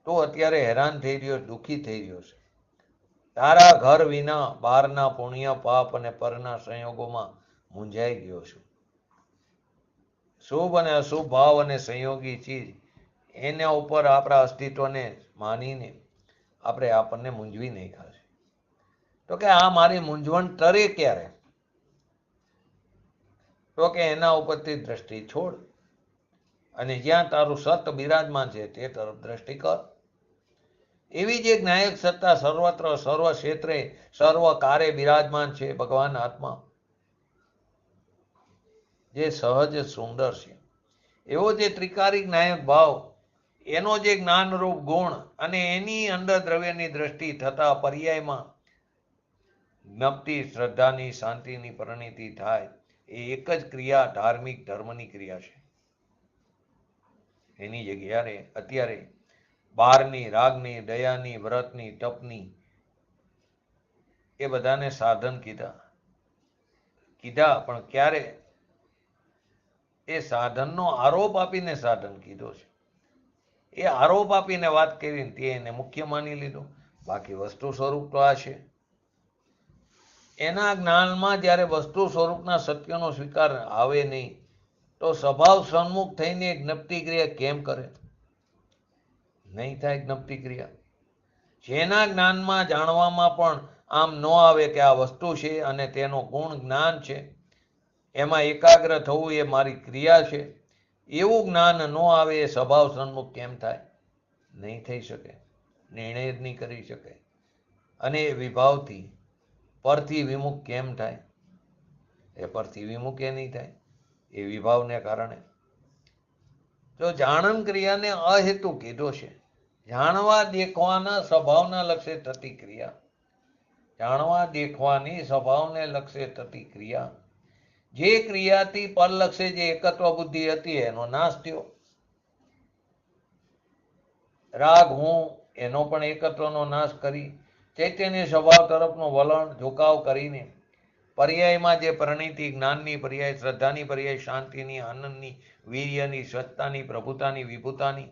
તું અત્યારે હેરાન થઈ રહ્યો, દુઃખી થઈ રહ્યો છે. તારા ઘર વિના બહારના પુણ્ય પાપ અને પરના સંયોગોમાં મૂંઝાઈ ગયો છું. શુભ અને અશુભ ભાવ અને સંયોગી ચીજ, એના ઉપર આપણા અસ્તિત્વને માનીને આપણને મૂંઝવી નાખ્યા છે. તો કે આ મારી મૂંઝવણ તરે ક્યારે? તો કે એના ઉપરથી દ્રષ્ટિ છોડ અને જ્યાં તારું સત બિરાજમાન છે તે તરફ દ્રષ્ટિ કર. એવી જે નાયક સત્તા સર્વત્ર સર્વ ક્ષેત્રે સર્વ કારે બિરાજમાન છે ભગવાન આત્મા, જે સહજ સુંદર છે, એવો જે ત્રિકારિક નાયક ભાવ, એનો જે જ્ઞાનરૂપ ગુણ અને એની અંદર દ્રવ્યની દ્રષ્ટિ થતા પર્યાયમાં જ્ઞપ્તિ, શ્રદ્ધાની, શાંતિની પરિણીતિ થાય, એ એક જ ક્રિયા ધાર્મિક ધર્મની ક્રિયા છે. એની જગ્યાએ અત્યારે બારની, રાગની, દયાની, વ્રતની, તપની, એ બધાને સાધન કીધા. પણ ક્યારે? એ સાધનનો આરોપ આપીને સાધન કીધો છે. એ આરોપ આપીને વાત કરીને તે એને મુખ્ય માની લીધો. બાકી વસ્તુ સ્વરૂપ તો આ છે. એના જ્ઞાનમાં જ્યારે વસ્તુ સ્વરૂપના સત્યનો સ્વીકાર આવે નહીં, તો સ્વભાવ સન્મુખ થઈને જ્ઞપ્તિ ક્રિયા કેમ કરે? નહીં થાય જ્ઞપ્તિ ક્રિયા. જેના જ્ઞાનમાં જાણવામાં પણ આમ ન આવે કે આ વસ્તુ છે અને તેનો ગુણ જ્ઞાન છે, એમાં એકાગ્ર થવું એ મારી ક્રિયા છે, એવું જ્ઞાન ન આવે એ સ્વભાવ સન્મુખ કેમ થાય? નહીં થઈ શકે. નિર્ણય જ નહીં કરી શકે. અને એ વિભાવથી પરથી વિમુખ કેમ થાય? એ પરથી વિમુખ એ નહીં થાય, એ વિભાવને કારણે. જો જાણન ક્રિયાને અહેતુ કીધો છે, જાણવા દેખવાના સ્વભાવના લક્ષે થતી ક્રિયા, જાણવા દેખવાની સ્વભાવને લક્ષે થતી ક્રિયા, જે ક્રિયાથી પરલક્ષે જે એકત્વ બુદ્ધિ હતી એનો નાશ થયો. રાગ હું એનો પણ એકત્વનો નાશ કરી ચૈતન્ય સ્વભાવ તરફનું વલણ ઝુકાવ કરીને પર્યાયમાં જે પરિણીતિ જ્ઞાનની પર્યાય, શ્રદ્ધાની પર્યાય, શાંતિની, આનંદની, વીર્યની, સ્વચ્છતાની, પ્રભુતાની, વિભુતાની,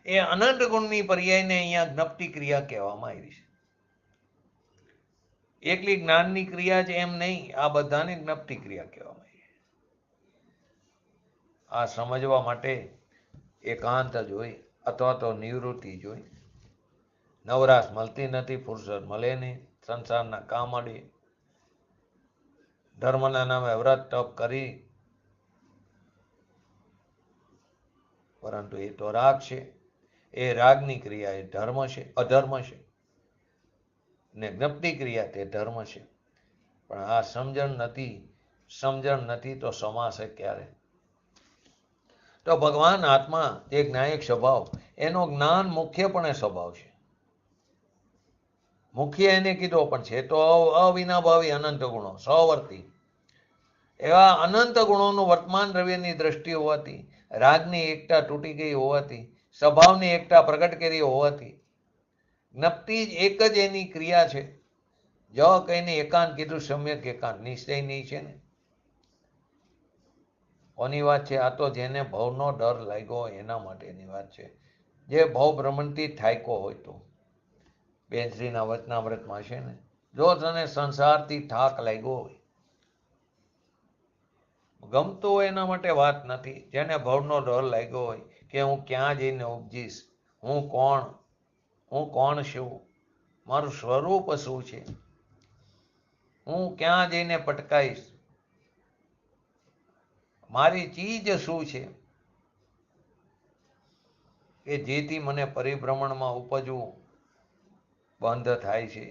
એ અનંત ગુણની પર્યાયને અહીંયા જ્ઞપ્તિ ક્રિયા કહેવામાં આવી છે. એકલી જ્ઞાનની ક્રિયા જ એમ નહીં, આ બધાને જ્ઞપ્તિ ક્રિયા કહેવામાં આવી છે. આ સમજવા માટે એકાંત જોઈ અથવા તો નિવૃત્તિ જોઈ. નવરાશ મળતી નથી, ફુરસદ મળે નહીં, સંસારના કામ અડે, ધર્મના નામે વ્રત તપ કરી, પરંતુ એ તો રાગ છે. એ રાગની ક્રિયા એ ધર્મ છે, અધર્મ છે, ને જ્ઞપ્તિ ક્રિયા તે ધર્મ છે. પણ આ સમજણ નથી તો સમાશે ક્યારે? તો ભગવાન આત્મા જે જ્ઞાયક સ્વભાવ, એનો જ્ઞાન મુખ્યપણે સ્વભાવ છે. મુખ્ય એને કીધો પણ છે તો અવિનાભાવી અનંત ગુણો, સહવર્તી. એવા અનંત ગુણોનું વર્તમાન દ્રવ્યની દ્રષ્ટિ હોવાથી, રાગની એકતા તૂટી ગઈ હોવાથી, સ્વભાવની એકતા પ્રગટ કરી હોવાથી, જ્ઞપ્તિ જ એક જ એની ક્રિયા છે. જ કહીને એકાંત કીધું, સમ્યક એકાંત, નિશ્ચયની છે ને. કોની વાત છે? આ તો જેને ભવનો ડર લાગ્યો હોય એના માટેની વાત છે. જે ભવ ભ્રમણથી થાક્યો હોય તો બેનશ્રીના વચનામૃતમાં છે ને, જો તને સંસારથી થાક લાગ્યો હોય, ગમતો હોય એના માટે વાત નથી. જેને ભવનો ડર લાગ્યો હોય કે હું ક્યાં જઈને ઉપજીશ, હું કોણ છું, મારું સ્વરૂપ શું છે, હું ક્યાં જઈને પટકાઈશ, મારી ચીજ શું છે, કે જેથી મને પરિભ્રમણમાં ઉપજવું બંધ થાય છે.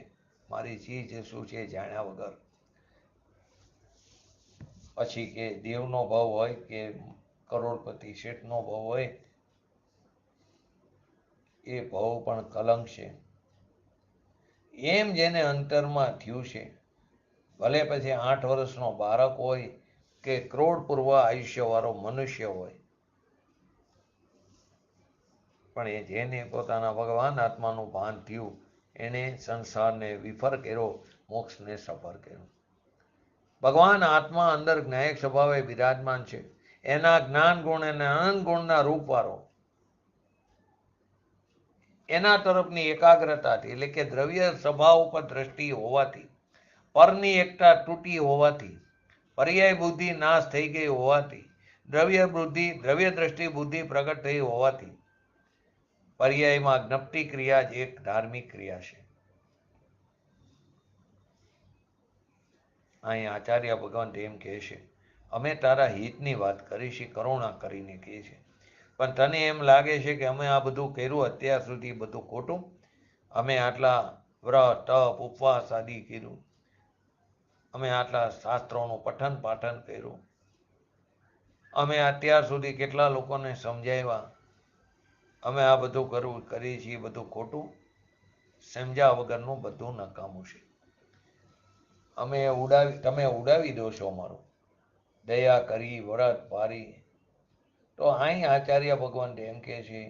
મારી ચીજ શું છે જાણ્યા વગર. પછી કે દેવનો ભાવ હોય કે કરોડપતિ શેઠનો ભાવ હોય, એ ભાવ પણ કલંક છે. એમ જેને અંતરમાં થયું છે, ભલે પછી 8 વર્ષનો બાળક હોય કે કરોડ પૂર્વ આયુષ્યવાળો મનુષ્ય હોય, પણ એ જેને પોતાના ભગવાન આત્માનું ભાન થયું, એને સંસારને વિફર કર્યો, મોક્ષને સફર કર્યો. ભગવાન આત્મા અંદર જ્ઞાયક સ્વભાવે બિરાજમાન છે. એના જ્ઞાન ગુણ અને અનંત ગુણના રૂપવાળો, એના તરફની એકાગ્રતાથી, એટલે કે દ્રવ્ય સ્વભાવ ઉપર દ્રષ્ટિ હોવાથી, પરની એકતા તૂટી હોવાથી, પર્યાય બુદ્ધિ નાશ થઈ ગઈ હોવાથી, દ્રવ્ય દ્રષ્ટિ બુદ્ધિ પ્રગટ થઈ હોવાથી, પર્યાયમાં જ્ઞપ્તિ ક્રિયા જ એક ધાર્મિક ક્રિયા છે. અહીં આચાર્ય ભગવાન એમ કહે છે, અમે તારા હિતની વાત કરીશી, કરુણા કરીને કહે છે, પણ તને એમ લાગે છે કે અમે આ બધું કર્યું અત્યાર સુધી બધું ખોટું? અમે આટલા વ્રત તપ ઉપવાસ આદિ કર્યું, અમે આટલા શાસ્ત્રોનું પઠન પાઠન કર્યું, અમે અત્યાર સુધી કેટલા લોકોને સમજાવ્યા, અમે આ બધું કરીએ છીએ, બધું ખોટું? સમજ્યા વગરનું બધું નકામું છે. તમે ઉડાવી દો છો અમારું, દયા કરી વ્રત પારી. તો અહીં આચાર્ય ભગવાન એમ કહે છે,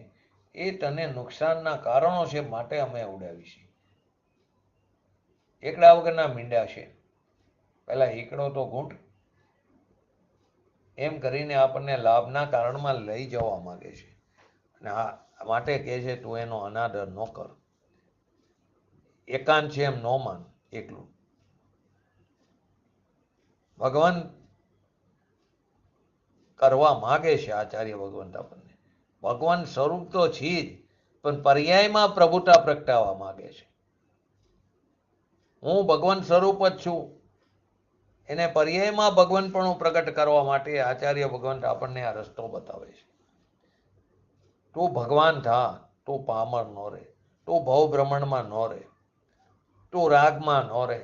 એ તને નુકસાનના કારણો છે માટે અમે ઉડાવી છીએ. એકડા વગરના મીંડા છે, પેલા એકડો તો ઘૂંટ. એમ કરીને આપણને લાભના કારણમાં લઈ જવા માંગે છે, અને આ માટે કહે છે તું એનો અનાદર ન કર. એકાંત છે એમ ન માન. એકલું ભગવાન કરવા માગે છે આચાર્ય ભગવંત આપણને. ભગવાન સ્વરૂપ તો છે જ, પણ પર્યાયમાં પ્રભુતા પ્રગટાવવા માગે છે. હું ભગવાન સ્વરૂપ જ છું, એને પર્યાયમાં ભગવાનપણું પ્રગટ કરવા માટે આચાર્ય ભગવંત આપણને આ રસ્તો બતાવે છે. તું ભગવાન થા, તું પામર ન રહે, તું ભવ ભ્રમણમાં ન રહે, તું રાગમાં ન રહે.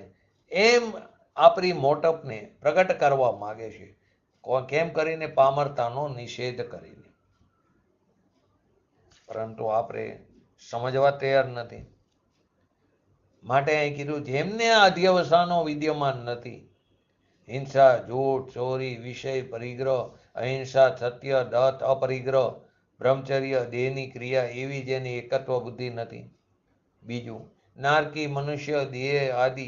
એમ આપણી મોટપને પ્રગટ કરવા માગે છે. કેમ કરીને? પામરતાનો નિષેધ કરીને. પરંતુ આપણે સમજવા તૈયાર નથી. માટે અહીં કીધું જેમને આ અધ્યવસાનો વિદ્યમાન નથી, હિંસા, જૂઠ, ચોરી, વિષય, પરિગ્રહ, અહિંસા, સત્ય, દત્ત, અપરિગ્રહ, બ્રહ્મચર્ય, દેહની ક્રિયા એવી જેની એકત્વ બુદ્ધિ નથી. બીજું, નારકી મનુષ્ય દેહ આદિ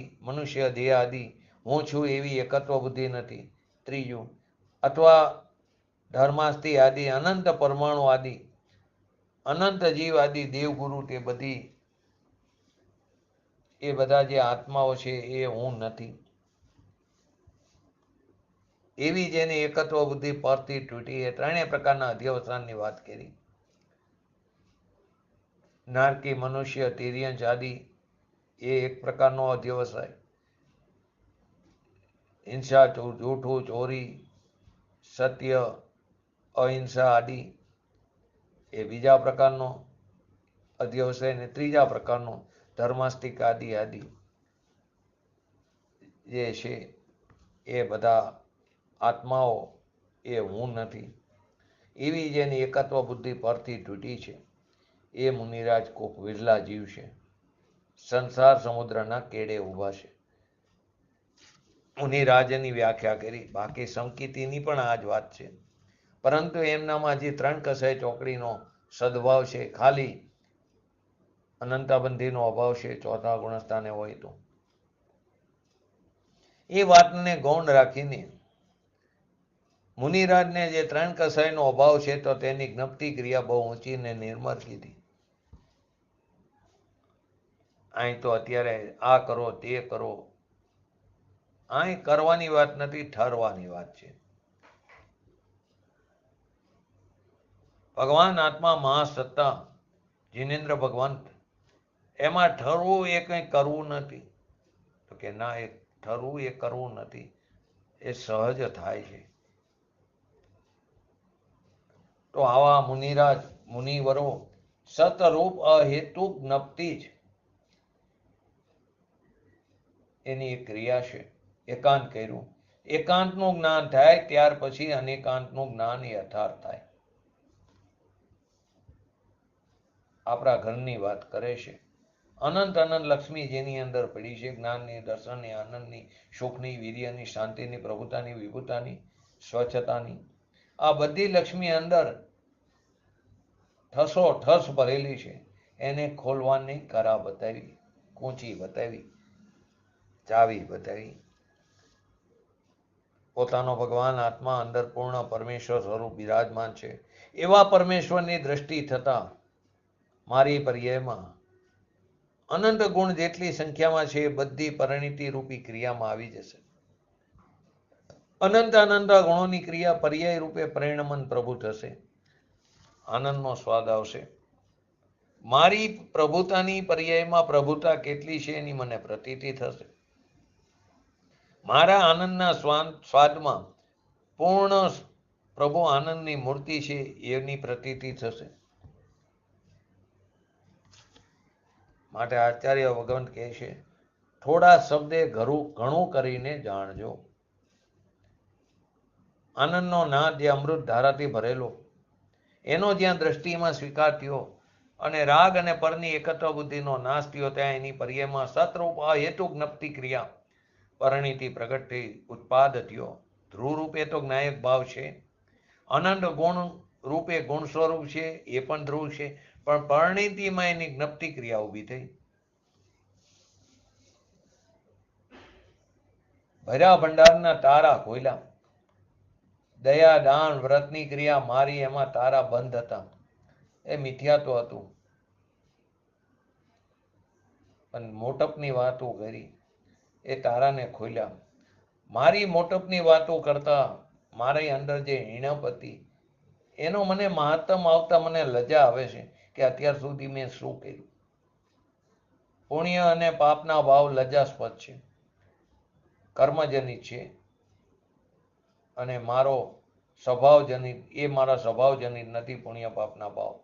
હું છું એવી એકત્વ બુદ્ધિ નથી. ત્રીજું, અથવા ધર્માસ્તિ આદિ અનંત પરમાણુ આદિ અનંત જીવ આદિ દેવગુરુ એ બધા જે આત્માઓ છે એ હું નથી એવી જેની એકત્વ બુદ્ધિ પરથી તૂટી. એ ત્રણેય પ્રકારના અધ્યવસાનની વાત કરી. નારકી મનુષ્ય, તિર્યંશ આદિ એ એક પ્રકારનો અધ્યવસાય. હિંસા, જૂઠું, ચોરી, સત્ય, અહિંસા આદિ એ બીજા પ્રકારનો અધ્યવસાય. ને ત્રીજા પ્રકારનો ધર્માસ્તિક આદિ જે છે એ બધા આત્માઓ એ હું નથી એવી જેની એકત્વ બુદ્ધિ પરથી તૂટી છે એ મુનિરાજ કોક વિરલા જીવ છે. સંસાર સમુદ્રના કેડે ઊભા છે. મુનિરાજની વ્યાખ્યા કરી. બાકી સંકિતીની પણ આ જ વાત છે. પરંતુ એમનામાં જે ત્રણ કસાય ચોકડીનો સદભાવ છે, ખાલી અનંતાબંધીનો અભાવ છે ચોથા ગુણસ્થાને હોય તો, એ વાતને ગૌણ રાખીને મુનિરાજને જે ત્રણ કસાયનો અભાવ છે તો તેની જ્ઞપ્તિ ક્રિયા બહુ ઊંચી ને નિર્મળ કીધી. અહીં તો અત્યારે આ કરો તે કરો, અહીં કરવાની વાત નથી, ઠરવાની વાત છે. ભગવાન આત્મા મહાસત્તા જીનેન્દ્ર ભગવંત, એમાં ઠરવું એ કંઈ કરવું નથી. તો કે ના, એ ઠરવું એ કરવું નથી, એ સહજ થાય છે. તો આવા મુનિરાજ મુનિવરો સતરૂપ અહેતુક જ્ઞપ્તિ જ એની એક ક્રિયા છે. એકાંત કર્યું, એકાંતનું જ્ઞાન થાય ત્યાર પછી અનેકાંતનું જ્ઞાન યથાર્થ થાય. આપણા ઘરની વાત કરે છે. અનંત લક્ષ્મી જેની અંદર પડી છે, જ્ઞાનની, દર્શનની, આનંદની, સુખની, વીર્યની, શાંતિની, પ્રભુતાની, વિભુતાની, સ્વચ્છતાની, આ બધી લક્ષ્મી અંદર ઠસ ભરેલી છે. એને ખોલવાની કરા બતાવી, કૂંચી બતાવી, ચાવી બતાવી. પોતાનો ભગવાન આત્મા અંદર પૂર્ણ પરમેશ્વર સ્વરૂપ બિરાજમાન છે. એવા પરમેશ્વરની દ્રષ્ટિ થતા મારી પર્યાયમાં અનંત ગુણ જેટલી સંખ્યામાં છે એ બધી પરિણીતિ રૂપી ક્રિયામાં આવી જશે. અનંત ગુણોની ક્રિયા પર્યાય રૂપે પરિણમન પ્રભુ થશે. આનંદનો સ્વાદ આવશે. મારી પ્રભુતાની પર્યાયમાં પ્રભુતા કેટલી છે એની મને પ્રતીતિ થશે. મારા આનંદના સ્વાદમાં પૂર્ણ પ્રભુ આનંદની મૂર્તિ છે એની પ્રતીતિ થશે. માટે આચાર્ય ભગવંત કહે છે, થોડા શબ્દે ઘણું કરીને જાણજો. આનંદનો નાદ જે અમૃત ધારાથી ભરેલો, એનો જ્યાં દ્રષ્ટિમાં સ્વીકાર થયો અને રાગ અને પરની એકત્વ બુદ્ધિનો નાશ થયો, ત્યાં એની પર્યાયમાં સતરૂપ અહેતુક જ્ઞપ્તિ ક્રિયા પરિણીતિ પ્રગટ થઈ, ઉત્પાદ થયો. ધ્રુવ રૂપે તો જ્ઞાયક ભાવ છે, અનંત ગુણ રૂપે ગુણ સ્વરૂપ છે, એ પણ ધ્રુવ છે, પણ પરિણીતિમાં એની જ્ઞપ્તિ ક્રિયા ઊભી થઈ. ભર્યા ભંડારના તારા ખોલ્યા. દયા, દાન, વ્રતની ક્રિયા મારી, એમાં તારા બંધ હતા. એ મિથ્યા તો હતું, પણ મોટપની વાતો કરી, એ તારાને ખોલ્યા. મારી મોટપની વાતો કરતા મારી અંદર જે હિણપ હતી એનો મને મહત્તમ આવતા મને લજા આવે છે કે અત્યાર સુધી મેં શું કર્યું. પુણ્ય અને પાપના ભાવ લજાસ્પદ છે, કર્મજનિત છે, અને મારો સ્વભાવજનિત, એ મારા સ્વભાવજનિત નથી. પુણ્ય પાપના ભાવ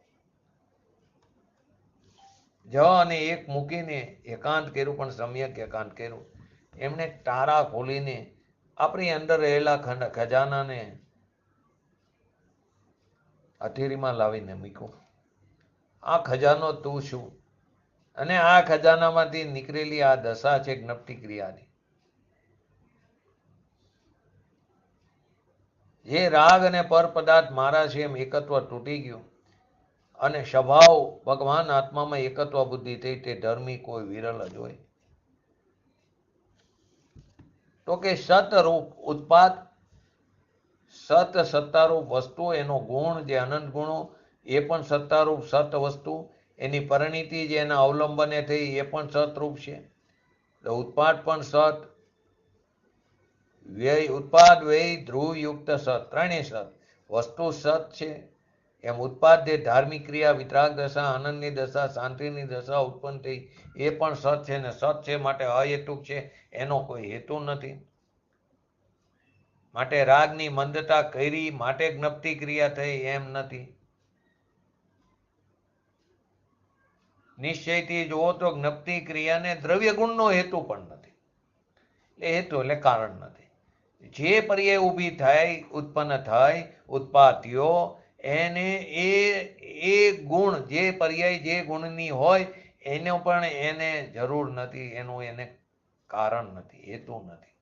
અને એક મૂકીને એકાંત કર્યું, પણ સમ્યક એકાંત કર્યું. એમણે તારા ખોલીને આપણી અંદર રહેલા ખજાનાને હથેળીમાં લાવીને મૂક્યું. આ ખજાનો તું છું, અને આ ખજાનામાંથી નીકળેલી આ દશા છે જ્ઞપ્તિ ક્રિયાની. જે રાગ અને પર પદાર્થ મારા છે એમ એકત્વ તૂટી ગયું, અને સ્વભાવ ભગવાન આત્મામાં એકત્વ બુદ્ધિ થઈ, તે ધર્મી કોઈ વિરલ જ હોય. તો કે સતરૂપ ઉત્પાદ, સત સત્તારૂપ વસ્તુ, એનો ગુણ જે અનંત ગુણો એ પણ સત્તારૂપ સત વસ્તુ, એની પરિણીતિ જે એના અવલંબને થઈ એ પણ સતરૂપ છે. ઉત્પાદ પણ સત, વ્યય ઉત્પાદ વ્યય ધ્રુવ યુક્ત સત, ત્રણેય સત. વસ્તુ સત છે, એમ ઉત્પાદ જે ધાર્મિક ક્રિયા વિતરાગ દશા, આનંદની દશા, શાંતિની દશા ઉત્પન્ન થઈ એ પણ સત છે, ને સત છે માટે અહેતુક છે, એનો કોઈ હેતુ નથી. માટે રાગની મંદતા કરી માટે જ્ઞપ્તિ ક્રિયા થઈ એમ નથી. નિશ્ચયથી જુઓ તો જ્ઞપ્તિ ક્રિયાને દ્રવ્ય ગુણનો હેતુ પણ નથી. એ હેતુ એટલે કારણ નથી. જે પર્યાય ઊભી થાય, ઉત્પન્ન થાય, ઉત્પાદ્યો, એને એ ગુણ જે પર્યાય જે ગુણની હોય એનો પણ એને જરૂર નથી, એનું એને કારણ નથી, હેતુ નથી.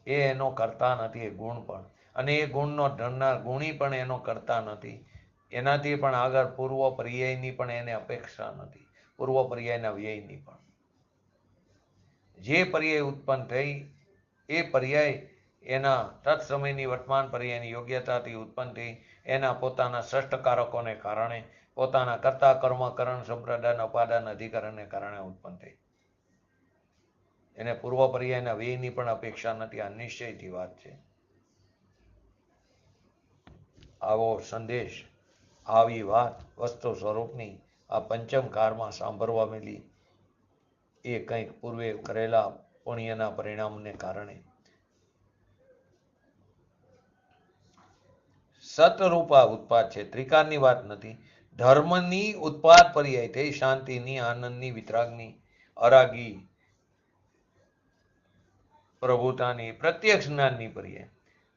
એ એનો કરતા નથી, એ ગુણ પણ, અને એ ગુણનો ધરનાર ગુણી પણ એનો કરતા નથી. એનાથી પણ આગળ પૂર્વ પર્યાયની પણ એને અપેક્ષા નથી, પૂર્વ પર્યાયના વ્યયની પણ. જે પર્યાય ઉત્પન્ન થઈ એ પર્યાય એના તત્સમયની વર્તમાન પર્યાયની યોગ્યતાથી ઉત્પન્ન થઈ, એના પોતાના ષષ્ઠકારકોને કારણે, પોતાના કર્તા કર્મ કરણ સંપ્રદાન અપાદાન અધિકરણને કારણે ઉત્પન્ન થઈ. એને પૂર્વ પર્યાયના વ્યયની પણ અપેક્ષા નથી. આ નિશ્ચયથી વાત છે. આવો સંદેશ, આવી વાત વસ્તુ સ્વરૂપની આ પંચમ કાળમાં સાંભળવા મળી, એ કંઈક પૂર્વે કરેલા પુણ્યના પરિણામને કારણે. સતરૂપા ઉત્પાદ છે, ત્રિકાળની વાત નથી. ધર્મની ઉત્પાદ પર્યાય થઈ, શાંતિની, આનંદની, વિતરાગની, અરાગી પ્રભુતાની, પ્રત્યક્ષ જ્ઞાનની પર્યાય.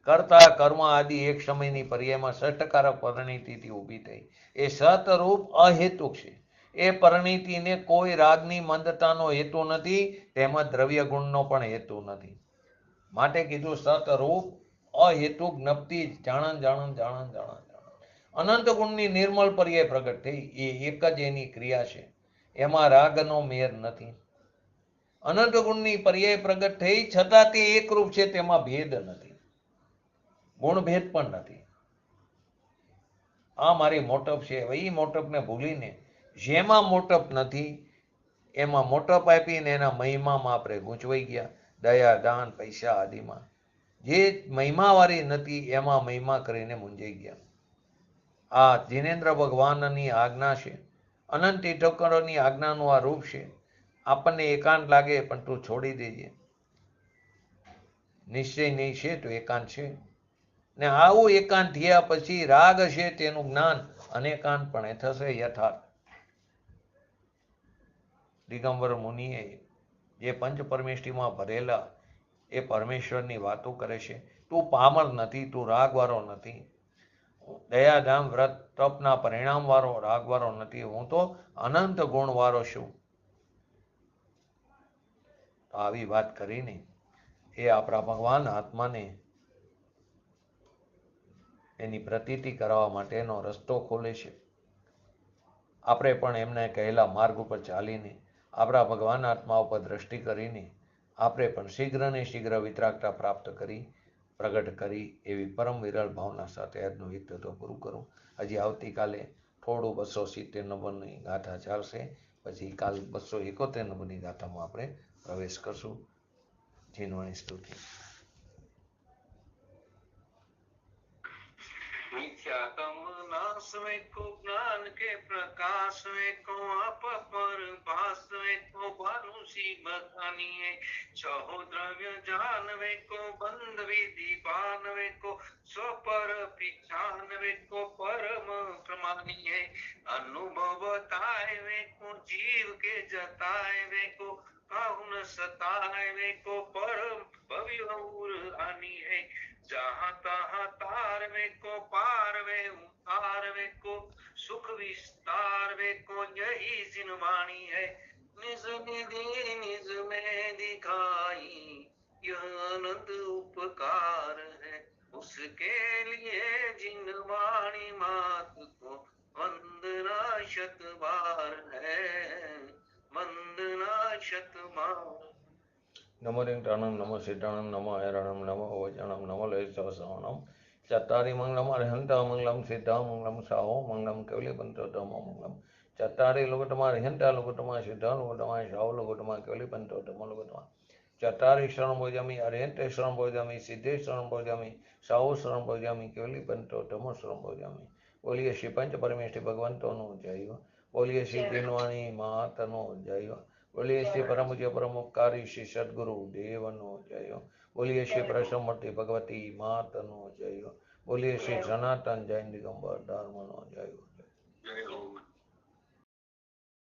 કરતા કર્મ આદિ એક સમયની પર્યાયમાં ષષ્ઠકારક પરિણીતિથી ઊભી થઈ. એ સતરૂપ અહેતુક છે. એ પરિણીતિને કોઈ રાગની મંદતાનો હેતુ નથી, તેમજ દ્રવ્ય ગુણનો પણ હેતુ નથી. માટે કીધું સતરૂપ અહેતુક જ્ઞપ્તિ, જાણન જાણન જાણન જાણન જાણન. અનંત ગુણની નિર્મળ પર્યાય પ્રગટ થઈ, એ એક જ એની ક્રિયા છે, એમાં રાગનો મેર નથી. અનંત ગુણની પર્યાય પ્રગટ થઈ છતાં તે એકરૂપ છે, તેમાં ભેદ નથી, ગુણ ભેદ પણ નથી. આ મારી મોટપ છે, એ મોટપને ભૂલીને જેમાં મોટપ નથી એમાં મોટપ આપીને એના મહિમામાં આપણે ગૂંચવાઈ ગયા. દયા દાન પૈસા આદિમાં જે મહિમાવાળી નથી એમાં મહિમા કરીને મૂંઝાઈ ગયા. આ જીનેન્દ્ર ભગવાનની આજ્ઞા છે, અનંત તીર્થંકરોની આજ્ઞાનું આ રૂપ છે. આપણને એકાંત લાગે પણ તું છોડી દેજે, નિશ્ચય નહીં છે તો એકાંત છે. ને આવું એકાંત થયા પછી રાગ છે તેનું જ્ઞાન અનેકાંત પણ થશે યથાર્થ. દિગંબર મુનિએ જે પંચ પરમેષ્ઠીમાં ભરેલા એ પરમેશ્વરની વાતો કરે છે. તું પામર નથી, તું રાગવાળો નથી, દયાધામ વ્રત તપના પરિણામ વાળો રાગવાળો નથી, હું તો અનંત ગુણ વાળો છું. આવી વાત કરીને એ આપણા ભગવાન આત્માને એની પ્રતીતિ કરવા માટેનો રસ્તો ખોલે છે. આપણે પણ એમને કહેલા માર્ગ ઉપર ચાલીને આપણા ભગવાન આત્મા ઉપર દ્રષ્ટિ કરીને આપણે પણ શીઘ્ર ને શીઘ્ર વિતરાગતા પ્રાપ્ત કરી, પ્રગટ કરી, એવી પરમ વિરલ ભાવના સાથે આજનું હિતત્વ પૂરું કરું. હજી આવતીકાલે થોડું 270 નંબરની ગાથા ચાલશે, પછી કાલ 271 નંબરની ગાથામાં આપણે પ્રવેશ કરશું. જીનવાણી સ્તુતિ. मिथ्यातम नाश में को ज्ञान के प्रकाश में को आप पर भास में को भानुषी बखानी है छहो द्रव्य जानवे को बंध विधि बानवे को स्वपर पिछानवे को परम प्रमानी है अनुभव तायवे को जीव के जतायवे को काहुन सतायवे को परम भव्य आनी है जहाँ तहाँ तारवे को पारवे उतारवे को सुख विस्तार वे को यही जिनवाणी है निज निधि निज में दिखाई यह आनंद उपकार है उसके लिए जिनवाणी मात को वंदना शत बार है वंदना शत बार नमो रिंगटाणं नमो सिद्धाणं नमो ऐरणं नमो वचनं नमो लयसवसवनं चत्तारि मंगलम अरिहंत मंगलम सिद्धा मंगलम साहो मंगलम केवलीपंतो धम्मो मंगलम चत्तारि लोकतमा अरिहंत लोकतमा सिद्धा लोकतमा साहो लोकतमा केवलीपंतो धम्मो लोकतमा चत्तारि शरण भोजामि अरिहंत शरण भोजामि सिद्धे शरण भोजामि साहो शरण भोजामि केवलीपंतो धम्मो शरण भोजामि बोलिए श्री पंच परमेष्ठी भगवंतोनो जय बोलिए श्री दिनवाणी मातनो जय बोलिए श्री परम पूज्य परम उपकारी श्री सद्गुरु देवनो जय बोलिए श्री प्रसमूर्ति भगवती मातनो जय बोलिए श्री सनातन जैन दिगंबर धर्मनो जय जय हो